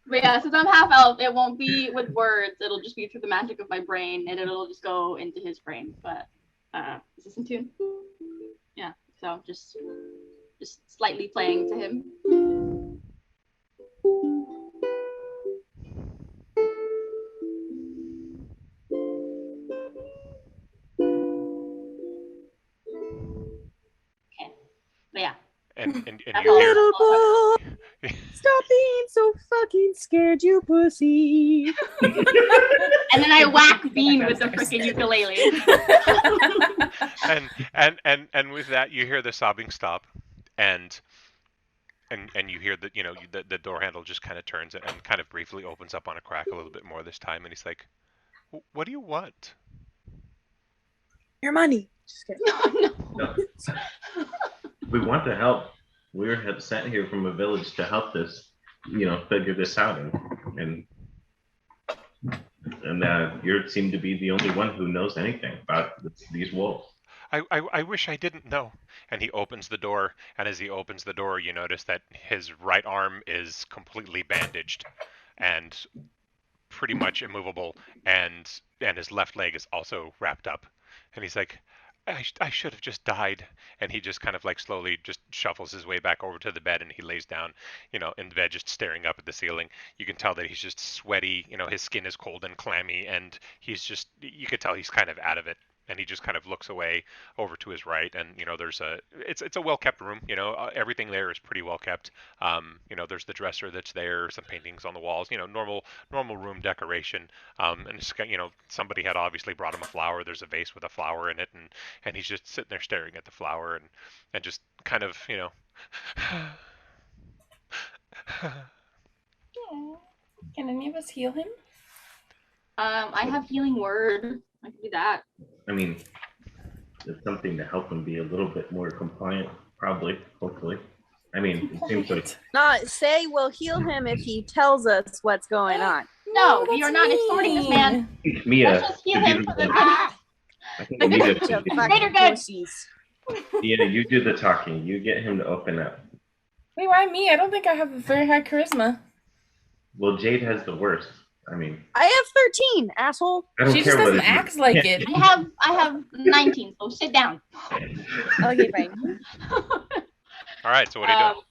But yeah, since I'm half elf, it won't be with words. It'll just be through the magic of my brain, and it'll just go into his brain. But is this in tune? Yeah. So just slightly playing to him. Okay. But yeah. And That's you all. hear. Little boy, stop being so fucking scared, you pussy. And then I whack Bean with the freaking ukulele. and with that, you hear the sobbing stop, and you hear that the door handle just kind of turns and kind of briefly opens up on a crack a little bit more this time, and he's like, "What do you want?" Your money. Just kidding. No. We want to help. We're sent here from a village to help this, figure this out and And you seem to be the only one who knows anything about these wolves. I wish I didn't know. And he opens the door, and as he opens the door, you notice that his right arm is completely bandaged and pretty much immovable, and his left leg is also wrapped up. And he's like, I should have just died. And he just kind of like slowly just shuffles his way back over to the bed, and he lays down, in the bed, just staring up at the ceiling. You can tell that he's just sweaty. His skin is cold and clammy, and you could tell he's kind of out of it. And he just kind of looks away over to his right, and it's a well kept room. Everything there is pretty well kept. There's the dresser that's there, some paintings on the walls. Normal room decoration. And it's, somebody had obviously brought him a flower. There's a vase with a flower in it, and he's just sitting there staring at the flower, and just kind of Can any of us heal him? I have healing word. I can do that. I mean, it's something to help him be a little bit more compliant, probably, hopefully. I mean, it seems like... Not say we'll heal him if he tells us what's going on. No, we are not extorting this man. Mia, Let's just heal him for the I think Mia, Later, good. Mia, you do the talking. You get him to open up. Wait, why me? I don't think I have a very high charisma. Well, Jade has the worst. I mean, I have 13, asshole. I don't She care just what doesn't it is. act like it. I have 19, so sit down. Okay, fine. all right. So what are you doing?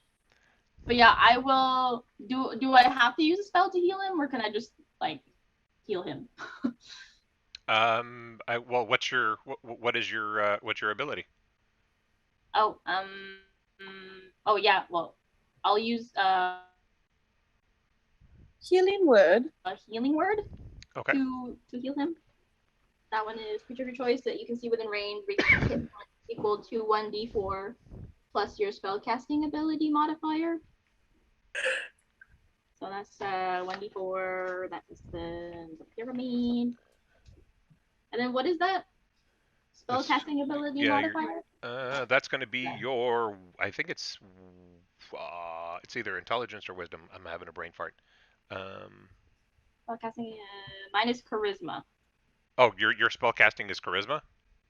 But yeah, I will do I have to use a spell to heal him, or can I just like heal him? Well, what's your ability? Oh, oh yeah, well, I'll use Healing word. a healing word Okay. to heal him. That one is creature of your choice that you can see within range, hit points equal to 1d4 plus your spellcasting ability modifier. So that's 1d4. That is the pyramid. And then what is that? Spellcasting ability yeah, modifier? That's going to be your. I think it's either intelligence or wisdom. I'm having a brain fart. Spellcasting mine is charisma. Oh, your spell casting is charisma?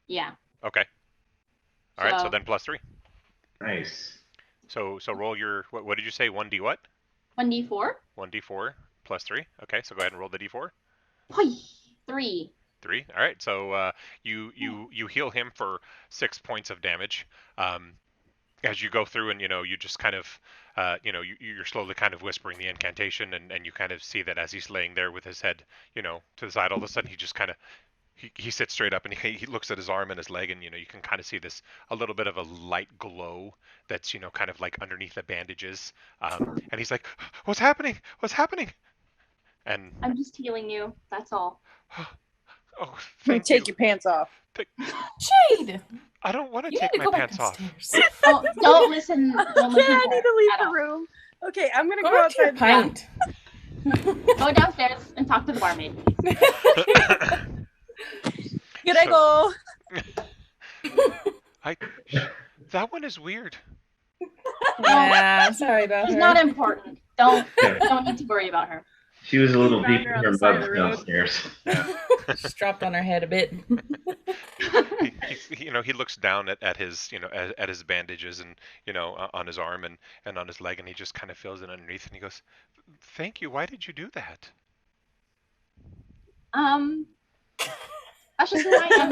Yeah. Okay. All right, so then +3. Nice. So roll your what did you say? 1d what? 1d4. 1d4 +3. Okay, so go ahead and roll the d4. 3. 3. All right. So you heal him for 6 points of damage. As you go through, and you just kind of you're slowly kind of whispering the incantation, and you kind of see that as he's laying there with his head to the side, all of a sudden he just kind of he sits straight up, and he looks at his arm and his leg, and you can kind of see a little bit of a light glow that's kind of like underneath the bandages, and he's like, what's happening, and I'm just healing you, that's all. oh, thank Take you. your pants off. Jade! I don't want to You take need to my go back pants off. upstairs. Don't listen. Don't listen Yeah, I to need her to leave at the all. room. Okay, I'm gonna Go go back to your outside. pint. Go downstairs and talk to the barmaid. Here I go. That one is weird. Yeah, sorry about She's her. not important. Don't need to worry about her. She was a little Found deep her in on her the side of bugs the road. downstairs. Just dropped on her head a bit. He looks down at his at his bandages, and on his arm and on his leg, and he just kind of feels it underneath, and he goes, thank you, why did you do that? That's just who I am.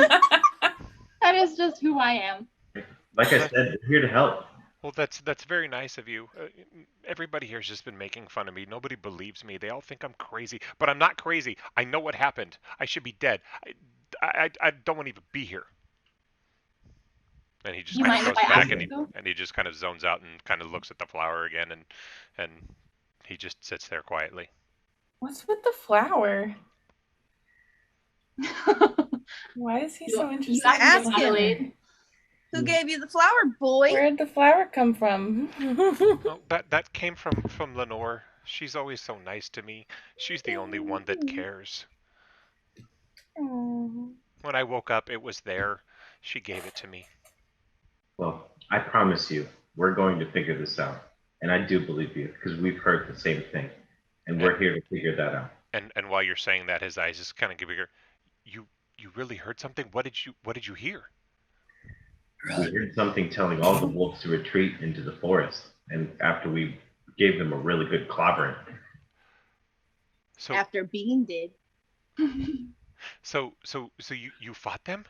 That is just who I am. Like I said, we're here to help. Well, that's very nice of you. Everybody here's just been making fun of me. Nobody believes me. They all think I'm crazy, but I'm not crazy. I know what happened. I should be dead. I don't want to even be here. And he just You kind of mind goes if I back, ask and you? he just kind of zones out and kind of looks at the flower again, and he just sits there quietly. What's with the flower? Why is he so interested? You ask in him. Adelaide. Who gave you the flower, boy? Where'd the flower come from? Oh, that came from Lenore. She's always so nice to me. She's the only one that cares. Aw. When I woke up, it was there. She gave it to me. Well, I promise you, we're going to figure this out. And I do believe you, because we've heard the same thing. And we're here to figure that out. And while you're saying that, his eyes just kind of get bigger. You really heard something? What did you hear? We heard something telling all the wolves to retreat into the forest, and after we gave them a really good clobbering. So After Bean did. so you fought them?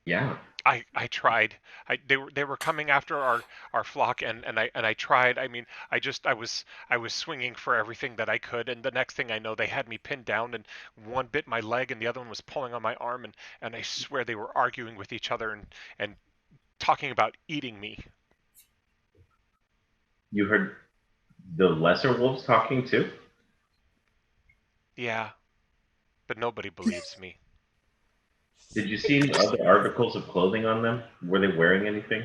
Yeah. I tried. They were coming after our flock, and I tried. I mean, I was swinging for everything that I could, and the next thing I know, they had me pinned down, and one bit my leg, and the other one was pulling on my arm, and I swear they were arguing with each other and talking about eating me. You heard the lesser wolves talking too? Yeah, but nobody believes me. Did you see other articles of clothing on them? Were they wearing anything?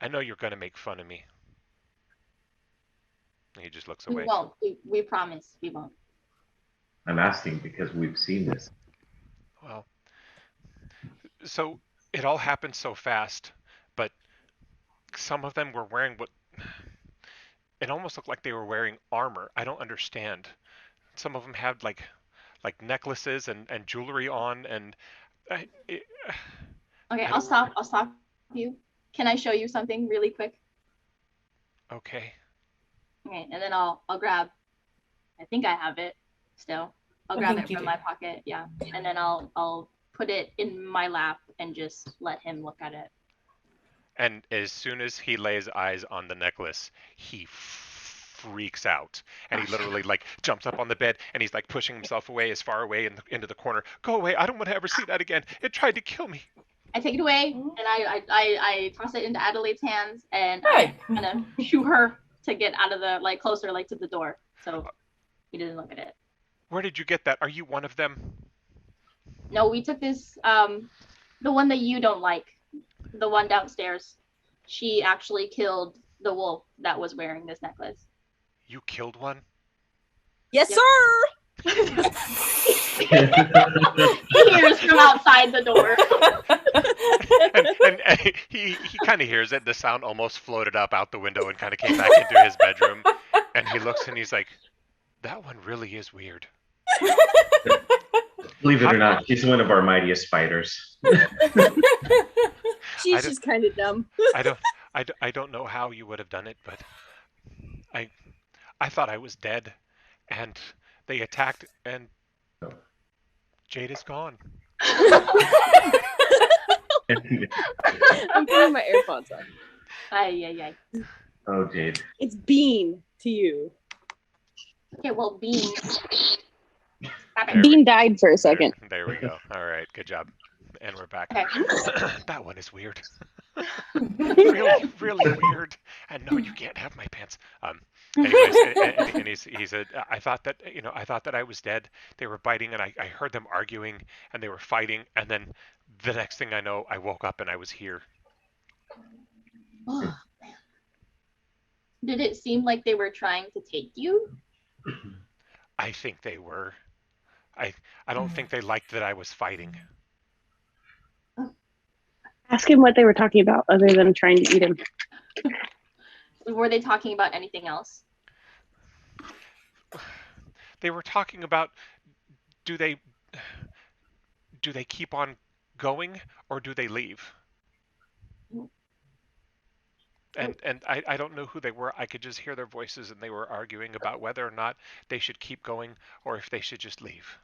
I know you're gonna make fun of me. He just looks We away. won't. We promise we won't. I'm asking because we've seen this. Well, so it all happened so fast, but some of them were wearing what it almost looked like they were wearing armor. I don't understand. Some of them had like necklaces and jewelry on, and it, Okay, I I'll don't- stop you. Can I show you something really quick? okay. Okay, and then I'll grab. I think I have it still. I'll I grab think it you from do. my pocket. Yeah, and then I'll put it in my lap and just let him look at it. And as soon as he lays eyes on the necklace, he freaks out, and he literally like jumps up on the bed, and he's like pushing himself away as far away into the corner. Go away! I don't want to ever see that again. It tried to kill me. I take it away and I toss it into Adelaide's hands and Right. I kind of shoo her to get out of the closer to the door, so he didn't look at it. Where did you get that? Are you one of them? No, we took this the one that you don't like, the one downstairs. She actually killed the wolf that was wearing this necklace. You killed one? Yes, Yep. sir. He hears from outside the door. and he kind of hears it. The sound almost floated up out the window and kind of came back into his bedroom. And he looks and he's like, that one really is weird. Believe it or not, she's one of our mightiest spiders. She's just kind of dumb. I don't know how you would have done it, but I thought I was dead, and they attacked, and Jade is gone. I'm putting my AirPods on. Ay. Oh, Jade. It's Bean to you. Okay, well, Bean. Bean died for a second. There we go. All right, good job. And we're back. Okay. That one is weird. really, really weird. And no, you can't have my pants. Anyways, and he said, I thought that I was dead. They were biting, and I heard them arguing, and they were fighting, and then the next thing I know, I woke up and I was here. Oh, man. Did it seem like they were trying to take you? I think they were. I don't think they liked that I was fighting. Ask him what they were talking about other than trying to eat him. Were they talking about anything else? They were talking about do they keep on going or do they leave? And I don't know who they were. I could just hear their voices, and they were arguing about whether or not they should keep going or if they should just leave.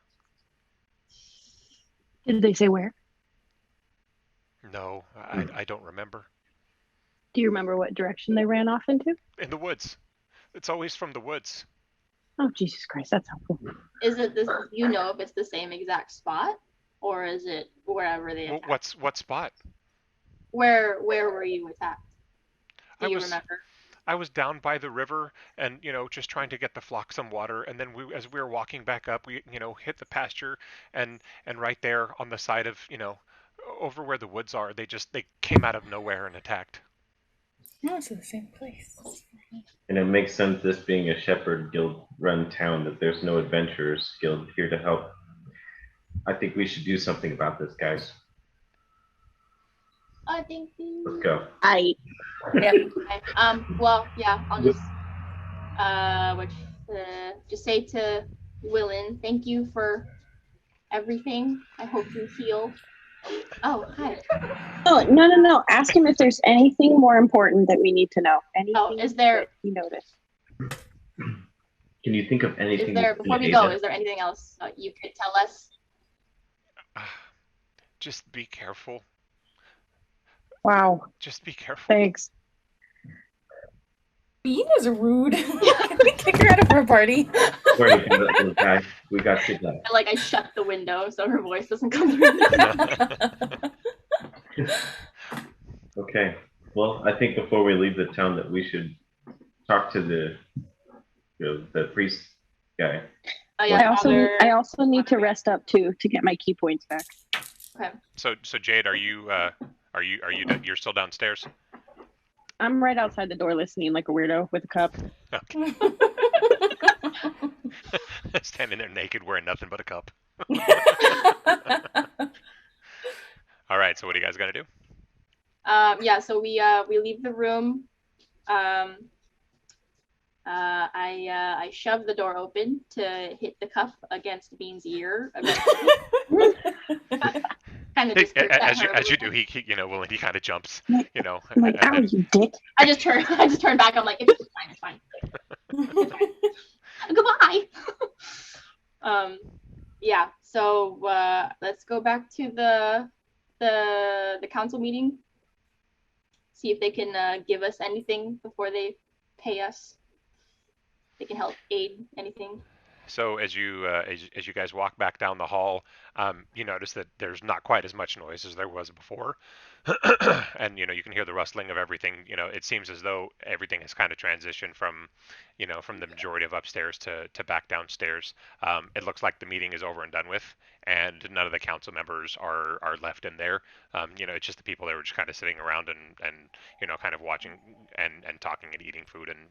Did they say where? No, I don't remember. Do you remember what direction they ran off into? In the woods. It's always from the woods. Oh, Jesus Christ, that's helpful. Is it this? You know if it's the same exact spot, or is it wherever they attacked? What spot? Where were you attacked? Do you was remember? I was down by the river and, just trying to get the flock some water. And then as we were walking back up, we, hit the pasture and right there on the side of, over where the woods are, they came out of nowhere and attacked. No, it's in the same place. And it makes sense, this being a shepherd guild run town, that there's no adventurers guild here to help. I think we should do something about this, guys. I think. Let's go. Yep. Okay. Well, yeah. I'll just. just say to Willen, thank you for everything. I hope you heal. Oh, hi. Oh, no. Ask him if there's anything more important that we need to know. Anything is there? that he noticed. Can you think of anything? Is there before we go? Is there anything else you could tell us? Just be careful. Wow. Just be careful. Thanks. Bean is rude. Can we kick her out of our party? Sorry, little guy. We got you done. Like I shut the window so her voice doesn't come through. Okay. Well, I think before we leave the town that we should talk to the priest guy. Oh, yeah, I also need to rest up too to get my key points back. Okay. So Jade, you're still downstairs? I'm right outside the door listening like a weirdo with a cup. Okay. Standing there naked wearing nothing but a cup. All right, so what are you guys gonna do? Yeah, so we leave the room. I shove the door open to hit the cup against Bean's ear. Kind of as you do, he Willen, he kind of jumps, I'm like, ow, you dick. I just turn back. I'm like, it's fine. Goodbye. Yeah. So let's go back to the council meeting. See if they can give us anything before they pay us. They can help aid anything. So as you guys walk back down the hall, you notice that there's not quite as much noise as there was before, and you can hear the rustling of everything. It seems as though everything has kind of transitioned from the majority of upstairs to back downstairs. It looks like the meeting is over and done with, and none of the council members are left in there. It's just the people that were just kind of sitting around and kind of watching and talking and eating food and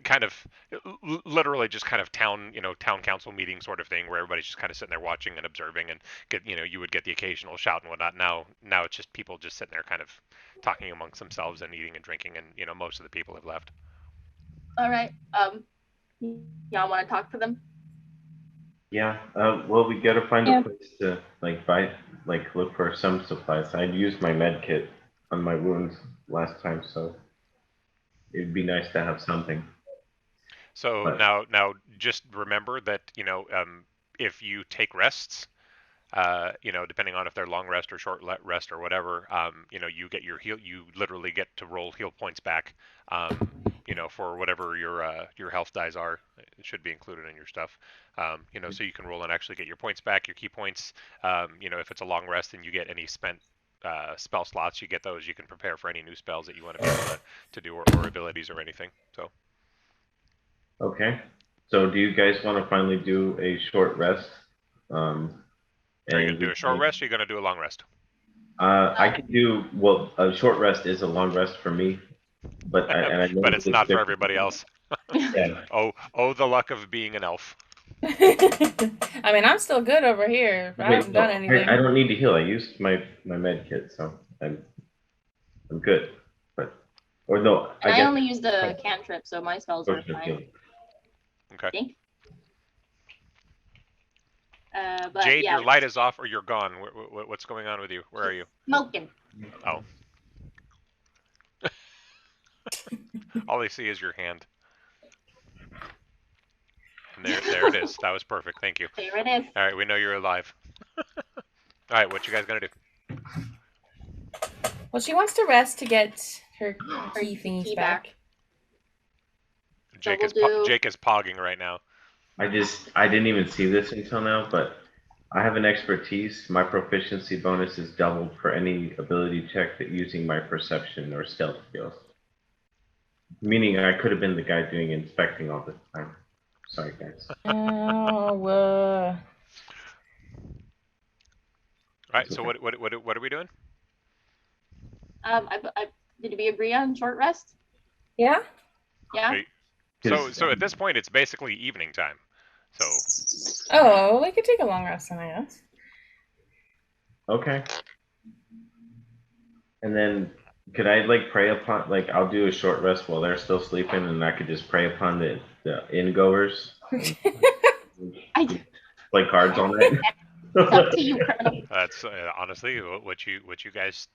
kind of literally just kind of town council meeting sort of thing where everybody's just kind of sitting there watching and observing and you would get the occasional shout and whatnot. Now it's just people just sitting there kind of talking amongst themselves and eating and drinking, and most of the people have left. All right. Y'all want to talk to them? Yeah. Well, we gotta find a place to buy look for some supplies. I used my med kit on my wounds last time, so it'd be nice to have something. So now just remember that if you take rests, depending on if they're long rest or short rest or whatever, you get your heal. You literally get to roll heal points back, for whatever your health dies are. It should be included in your stuff, so you can roll and actually get your points back, your key points. If it's a long rest and you get any spent spell slots, you get those. You can prepare for any new spells that you want to be able to do or abilities or anything. So. Okay. So do you guys want to finally do a short rest? Are you gonna do a short rest or are you gonna do a long rest? I can do a short rest is a long rest for me, but but it's not for everybody else. Yeah. Oh, the luck of being an elf. I mean, I'm still good over here. I haven't done anything. I don't need to heal. I used my med kit, so I'm good. I only use the cantrip, so my spells are fine. Okay. But Jade, yeah, your light is off or you're gone. What's going on with you? Where are you? Smoking. Oh. All I see is your hand. And there it is. That was perfect. Thank you. There it is. All right, we know you're alive. All right, what you guys gonna do? Well, she wants to rest to get her key thingies back. Jake is pogging right now. I didn't even see this until now, but I have an expertise. My proficiency bonus is doubled for any ability check that using my perception or stealth skills. Meaning I could have been the guy doing inspecting all the time. Sorry, guys. Oh. All right. So what are we doing? Did we agree on short rest? Yeah. Yeah. So at this point, it's basically evening time. So. Oh, we could take a long rest then, I guess. Okay. And then Could I like prey upon like I'll do a short rest while they're still sleeping, and I could just prey upon the in-goers and play cards all night. It's up to you, Colonel. That's honestly what you guys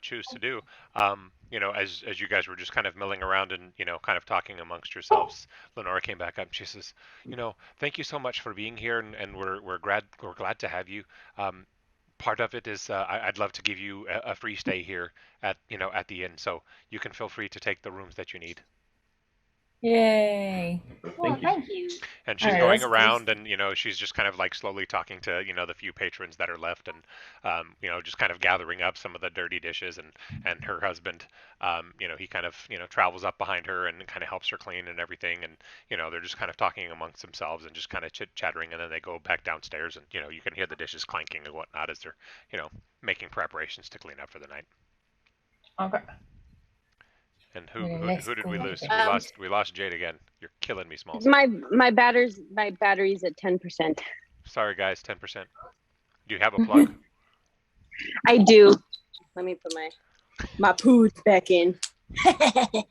choose to do. As you guys were just kind of milling around and kind of talking amongst yourselves, Lenora came back up and she says, thank you so much for being here, and we're glad to have you. Part of it is I'd love to give you a free stay here at the inn, so you can feel free to take the rooms that you need. Yay. Well, thank you. And she's Alright, going that's around, and she's just kind of like slowly talking to the few patrons that are left, and just kind of gathering up some of the dirty dishes, and her husband, he kind of travels up behind her and kind of helps her clean and everything, and they're just kind of talking amongst themselves and just kind of chit chattering, and then they go back downstairs, and you can hear the dishes clanking and whatnot as they're making preparations to clean up for the night. Okay. And Yeah, who let's did go we with lose? it. We lost Jade again. You're killing me, Smalls. My battery's at 10%. Sorry guys, 10%. Do you have a plug? I do. Let me put my pooch back in. Can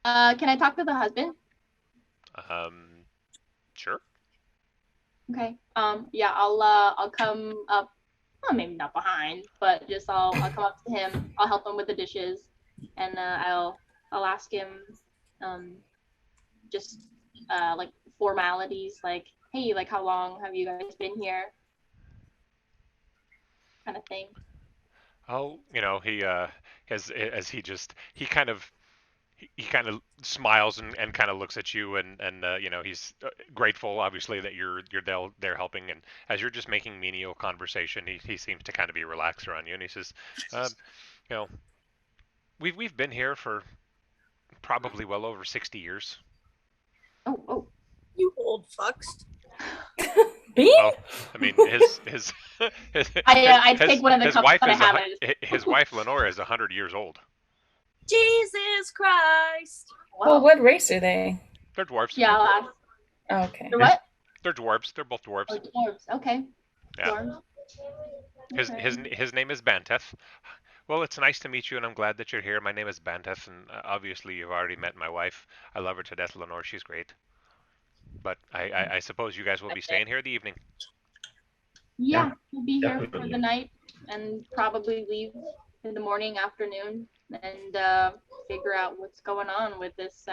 I talk to the husband? Sure. Okay. Yeah, I'll come up. Well, maybe not behind, but just I'll come up to him. I'll help him with the dishes, and I'll ask him, just like formalities, like, hey, like how long have you guys been here? Kind of thing. Oh, he he kind of smiles and kind of looks at you, and he's grateful obviously that you're there helping, and as you're just making menial conversation, he seems to kind of be relaxed around you, and he says, we've been here for probably well over 60 years. Oh. You old fucks. Me? Well, I mean, his I take one of the cups wife that I is have. his wife Lenora is 100 years old. Jesus Christ. Well, what race are they? They're dwarves. Yeah, I'll ask. Oh, okay. They're what? They're dwarves. They're both dwarves. Oh, dwarves. Okay. Yeah. Dwarves. His name is Banteth. Well, it's nice to meet you, and I'm glad that you're here. My name is Banteth, and obviously you've already met my wife. I love her to death, Lenore. She's great. But I suppose you guys will be staying here the evening. Yeah, we'll be here for definitely. the night and probably leave in the morning, afternoon, and figure out what's going on with this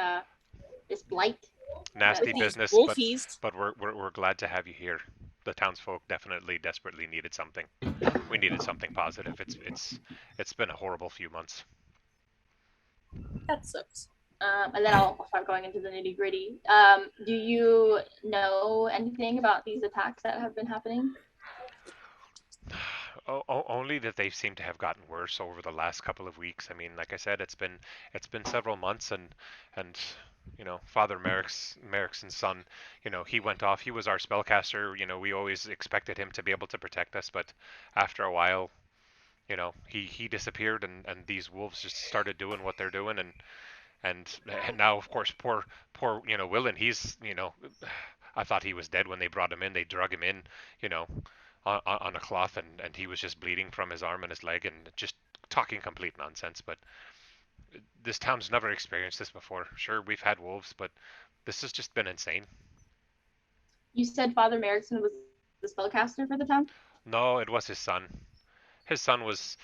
blight. Nasty These business, wolfies. but we're glad to have you here. The townsfolk desperately needed something. We needed something positive. It's been a horrible few months. That sucks. And then I'll start going into the nitty gritty. Do you know anything about these attacks that have been happening? Only that they seem to have gotten worse over the last couple of weeks. I mean, like I said, it's been several months, and Father Merrick's son, he went off. He was our spellcaster. We always expected him to be able to protect us, but after a while, he disappeared, and these wolves just started doing what they're doing, and now, of course, poor Willen. He's I thought he was dead when they brought him in. They drug him in, on a cloth, and he was just bleeding from his arm and his leg, and just talking complete nonsense. But this town's never experienced this before. Sure, we've had wolves, but this has just been insane. You said Father Merrickson was the spellcaster for the town? No, it was his son. His son was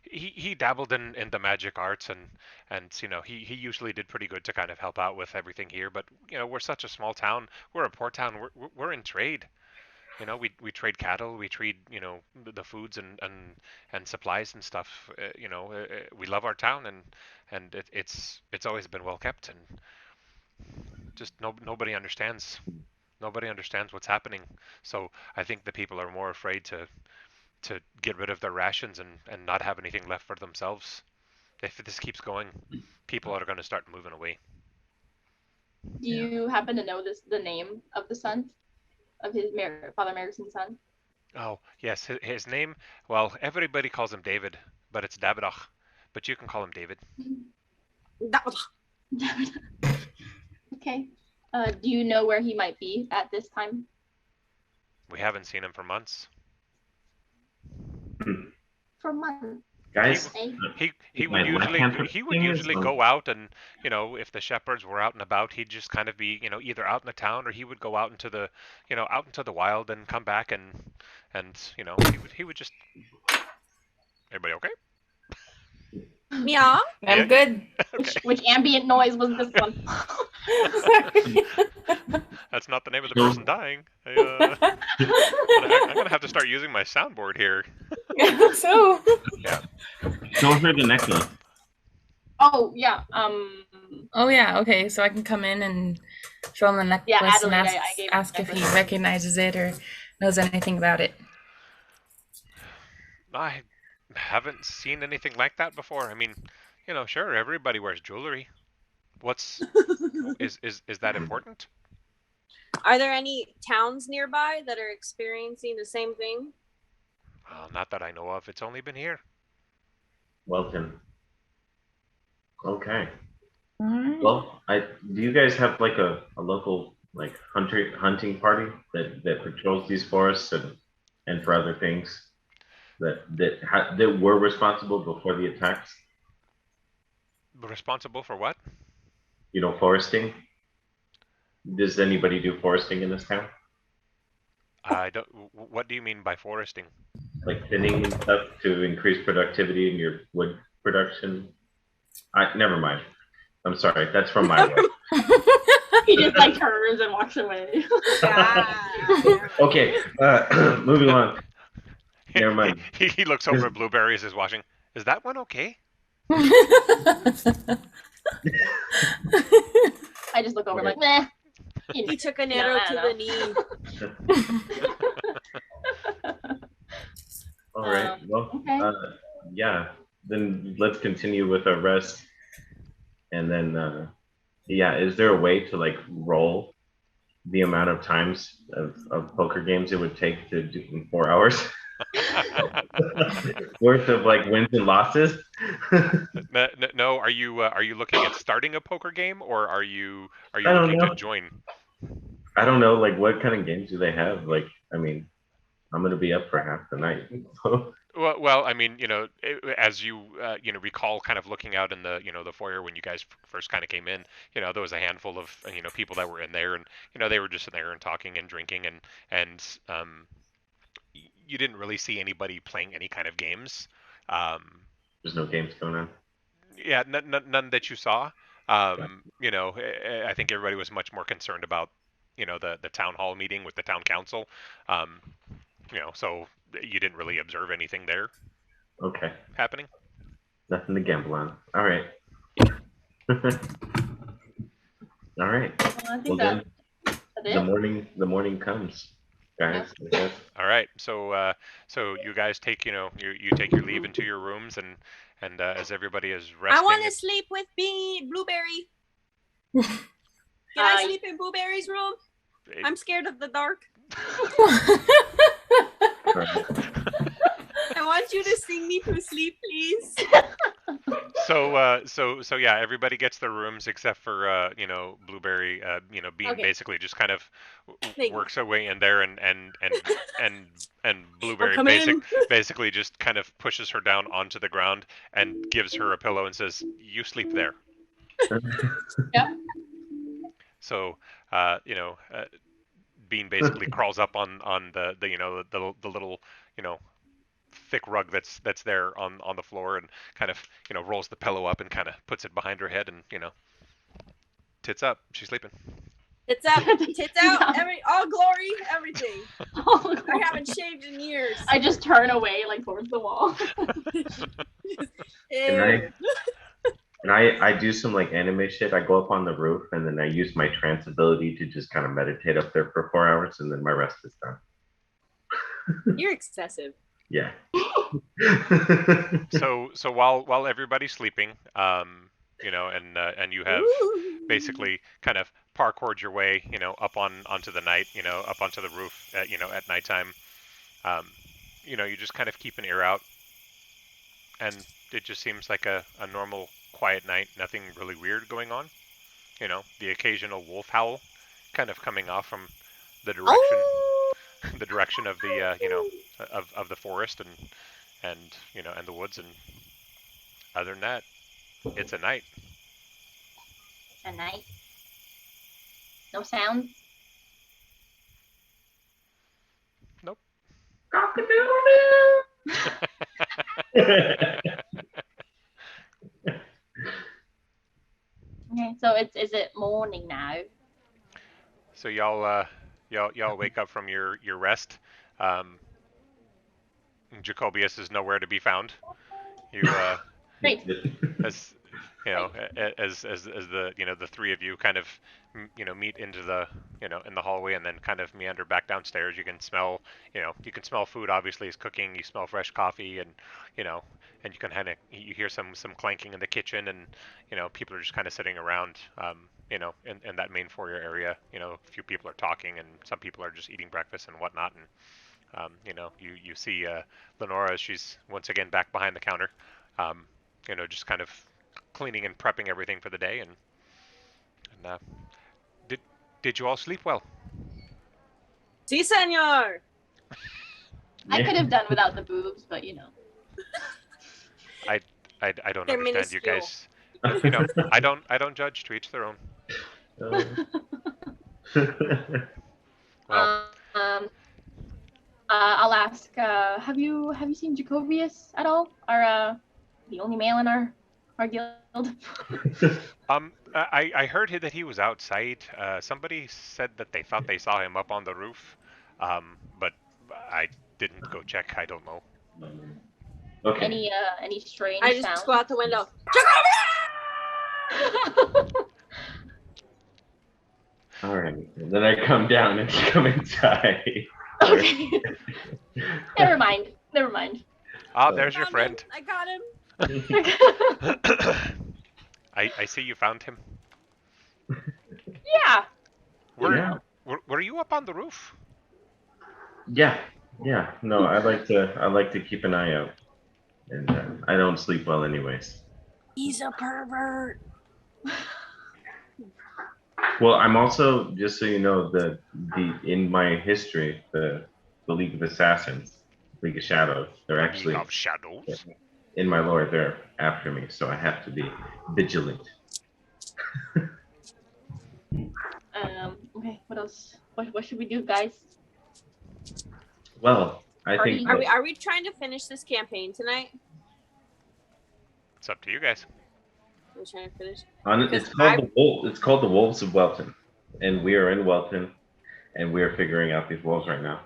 he dabbled in the magic arts, and he usually did pretty good to kind of help out with everything here. But we're such a small town. We're a poor town. We're in trade. We trade cattle, we trade the foods and supplies and stuff. We love our town, and it's always been well kept, and just nobody understands. Nobody understands what's happening. So I think the people are more afraid to get rid of their rations and not have anything left for themselves. If this keeps going, people are going to start moving away. Do you happen to know the name of the son? Of his Father Merrickson's son? Oh, yes, his name, well, everybody calls him David, but it's Davidach. But you can call him David. Okay. Do you know where he might be at this time? We haven't seen him for months. For months. Guys, He my would left hand usually go out, and if the shepherds were out and about, he'd just kind of be either out in the town, or he would go out into the out into the wild and come back, and he would just. Everybody okay? Yeah. I'm Yeah. good. Okay. Which ambient noise was this one? That's not the name of the person dying. I'm gonna have to start using my soundboard here. So. Yeah. Show her the necklace. Oh yeah. Oh yeah. Okay. So I can come in and show him the necklace Yeah, and Adelaide, I gave ask the if he necklace. recognizes it or knows anything about it. I haven't seen anything like that before. I mean, sure, everybody wears jewelry. Is that important? Are there any towns nearby that are experiencing the same thing? Not that I know of. It's only been here. Welton. Okay. Alright. Well, do you guys have like a local like hunting party that patrols these forests and for other things that were responsible before the attacks? Responsible for what? Foresting. Does anybody do foresting in this town? I don't. What do you mean by foresting? Like thinning and stuff to increase productivity in your wood production? Never mind. I'm sorry. That's from my way. He just like turns and walks away. Okay. Moving on. Never mind. He looks over at Blueberries is watching. Is that one okay? I just look over like, meh. He took an arrow to the knee. All right. Well, okay. yeah. Then let's continue with our rest. And then, yeah, is there a way to like roll the amount of times of poker games it would take to do in 4 hours? Worth of like wins and losses? No, are you looking at starting a poker game, or are you don't looking know. to join? I don't know, like what kind of games do they have? Like, I mean, I'm gonna be up for half the night. Well, I mean, as you recall, kind of looking out in the the foyer when you guys first kind of came in, there was a handful of people that were in there, and they were just in there and talking and drinking, and you didn't really see anybody playing any kind of games. There's no games going on. Yeah, none that you saw. I think everybody was much more concerned about the town hall meeting with the town council. So you didn't really observe anything there. Okay. Happening. Nothing to gamble on. All right. All right. Well, I think Well, that's then it. the morning comes, guys. Yeah. All right. So you guys take you take your leave into your rooms, and as everybody is resting. I want to sleep with Blueberry. Can I sleep in Blueberry's room? I'm scared of the dark. I want you to sing me to sleep, please. So yeah, everybody gets their rooms except for Blueberry, being Okay. basically just kind of works her way in there, and Blueberry basically just kind of pushes her down onto the ground and gives her a pillow and says, "You sleep there." Yep. So Bean basically crawls up on the little thick rug that's there on the floor, and kind of rolls the pillow up and kind of puts it behind her head, and tits up, she's sleeping. Tits out, all glory, everything. I haven't shaved in years. I just turn away like towards the wall. And I do some like anime shit. I go up on the roof, and then I use my trance ability to just kind of meditate up there for 4 hours, and then my rest is done. You're excessive. Yeah. So while everybody's sleeping, and you have basically kind of parkoured your way, up onto the night, up onto the roof, at nighttime. You just kind of keep an ear out, and it just seems like a normal, quiet night. Nothing really weird going on. The occasional wolf howl, kind of coming off from the direction, the direction of the of the forest, and and the woods, and other than that, it's a night. A night. No sounds. Nope. Okay, so is it morning now? So y'all wake up from your rest. Um, Jacobius is nowhere to be found. You Great. as as the the three of you kind of meet into the in the hallway and then kind of meander back downstairs. You can smell food obviously is cooking. You smell fresh coffee, and and you can you hear some clanking in the kitchen, and people are just kind of sitting around in that main foyer area. A few people are talking, and some people are just eating breakfast and whatnot. And you see Lenora as she's once again back behind the counter, just kind of cleaning and prepping everything for the day. And did you all sleep well? Si, senor. I could have done without the boobs, but I don't They're understand you minuscule. guys. I don't judge. To each their own. Well, I'll ask. Have you seen Jacobius at all? Our the only male in our guild. I heard that he was outside. Somebody said that they thought they saw him up on the roof, but I didn't go check. I don't know. Okay. Any strange I just sounds? go out the window. All right. Then I come down and come inside. Okay. Never mind. Ah, there's your friend. I got him. I see you found him. Yeah. Were you up on the roof? Yeah. No, I like to keep an eye out, and I don't sleep well anyways. He's a pervert. Well, I'm also, just so you know, the in my history, the League of Assassins, League of Shadows, they're actually League of Shadows. In my lore. They're after me, so I have to be vigilant. Okay. What else? What should we do, guys? Well, I think Are we trying to finish this campaign tonight? It's up to you guys. We're trying to finish. it's called the Wolves of Welton, and we are in Welton, and we are figuring out these wolves right now.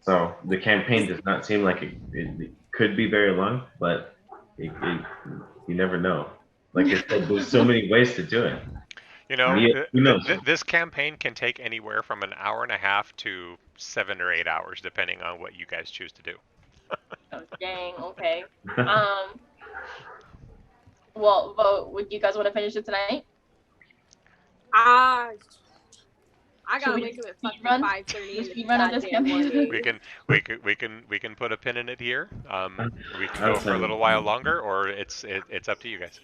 So the campaign does not seem like it could be very long, but you never know. Like I said, there's so many ways to do it. This campaign can take anywhere from an hour and a half to 7 or 8 hours, depending on what you guys choose to do. Oh, dang. Okay. Well, would you guys want to finish it tonight? I Should gotta we wake up at speed fucking run? 5:30. Speed run on this campaign? We can put a pin in it here. We can go for a little while longer, or it's up to you guys.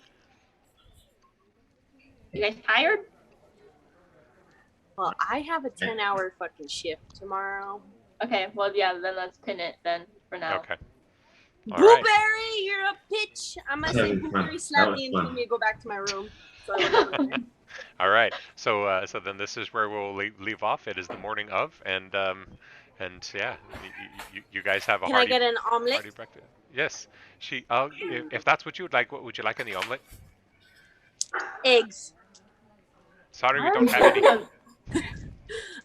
You guys tired? Well, I have a 10-hour fucking shift tomorrow. Okay. Well, yeah. Then let's pin it then for now. Okay. All Blueberry, right. you're a bitch. I'm gonna That say was fun. Blueberry That slapped was me and fun. told me to go back to my room. So I went over there. All right. So then this is where we'll leave off. It is the morning of, and yeah, you guys have a Can I hearty get an omelet? hearty breakfast. Yes. If that's what you would like, what would you like in the omelet? Eggs. Sorry, we don't have any.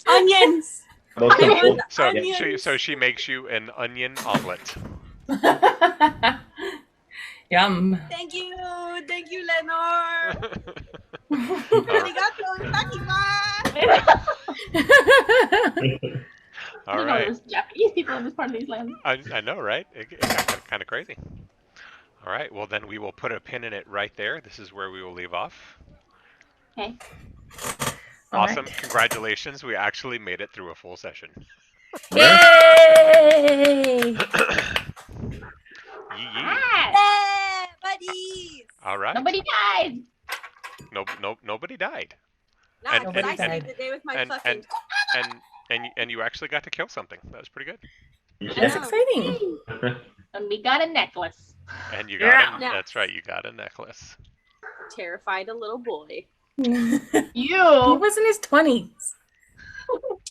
Onions. Most I people- want onions. So she makes you an onion omelet. Yum. Thank you, Lenore. Arigato, gozaimasu. All right. There's Japanese people in this part of these lands. I know, right? It got kind of crazy. All right. Well, then we will put a pin in it right there. This is where we will leave off. Okay. All Awesome. right. Congratulations. We actually made it through a full session. Yay! Yee. Yeah, buddies. All right. Nobody died. Nobody died. Nah, And- 'cause and- I saved the day with my and- fucking. And you actually got to kill something. That was pretty good. That's Yeah. exciting. we got a necklace. And you got Yeah. that's right, you got a necklace. Terrified a little boy. He You was in his 20s.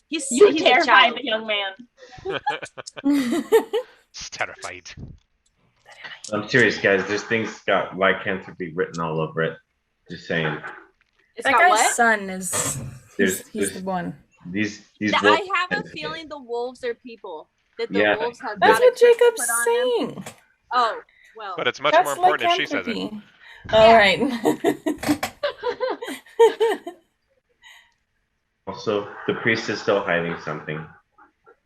He's you a terrified child. the young man. It's terrified. I'm serious, guys. This thing's got lycanthropy written all over it. Just saying. It's That got guy's what? son is. He's the one. These I wolves have a tend to- feeling the wolves are people. That the Yeah. wolves have That's got a what curse Jacob's put on them. saying. Oh, well. But it's much That's more important if she says it. lycanthropy. All right. Also, the priest is still hiding something.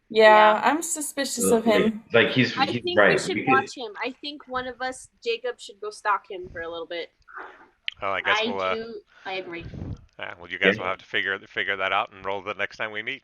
Yeah, I'm suspicious of him. Like he's I think right. we should could- watch him. I think one of us, Jacob, should go stalk him for a little bit. Oh, I guess I agree. well, you guys will have to figure that out and roll the next time we meet.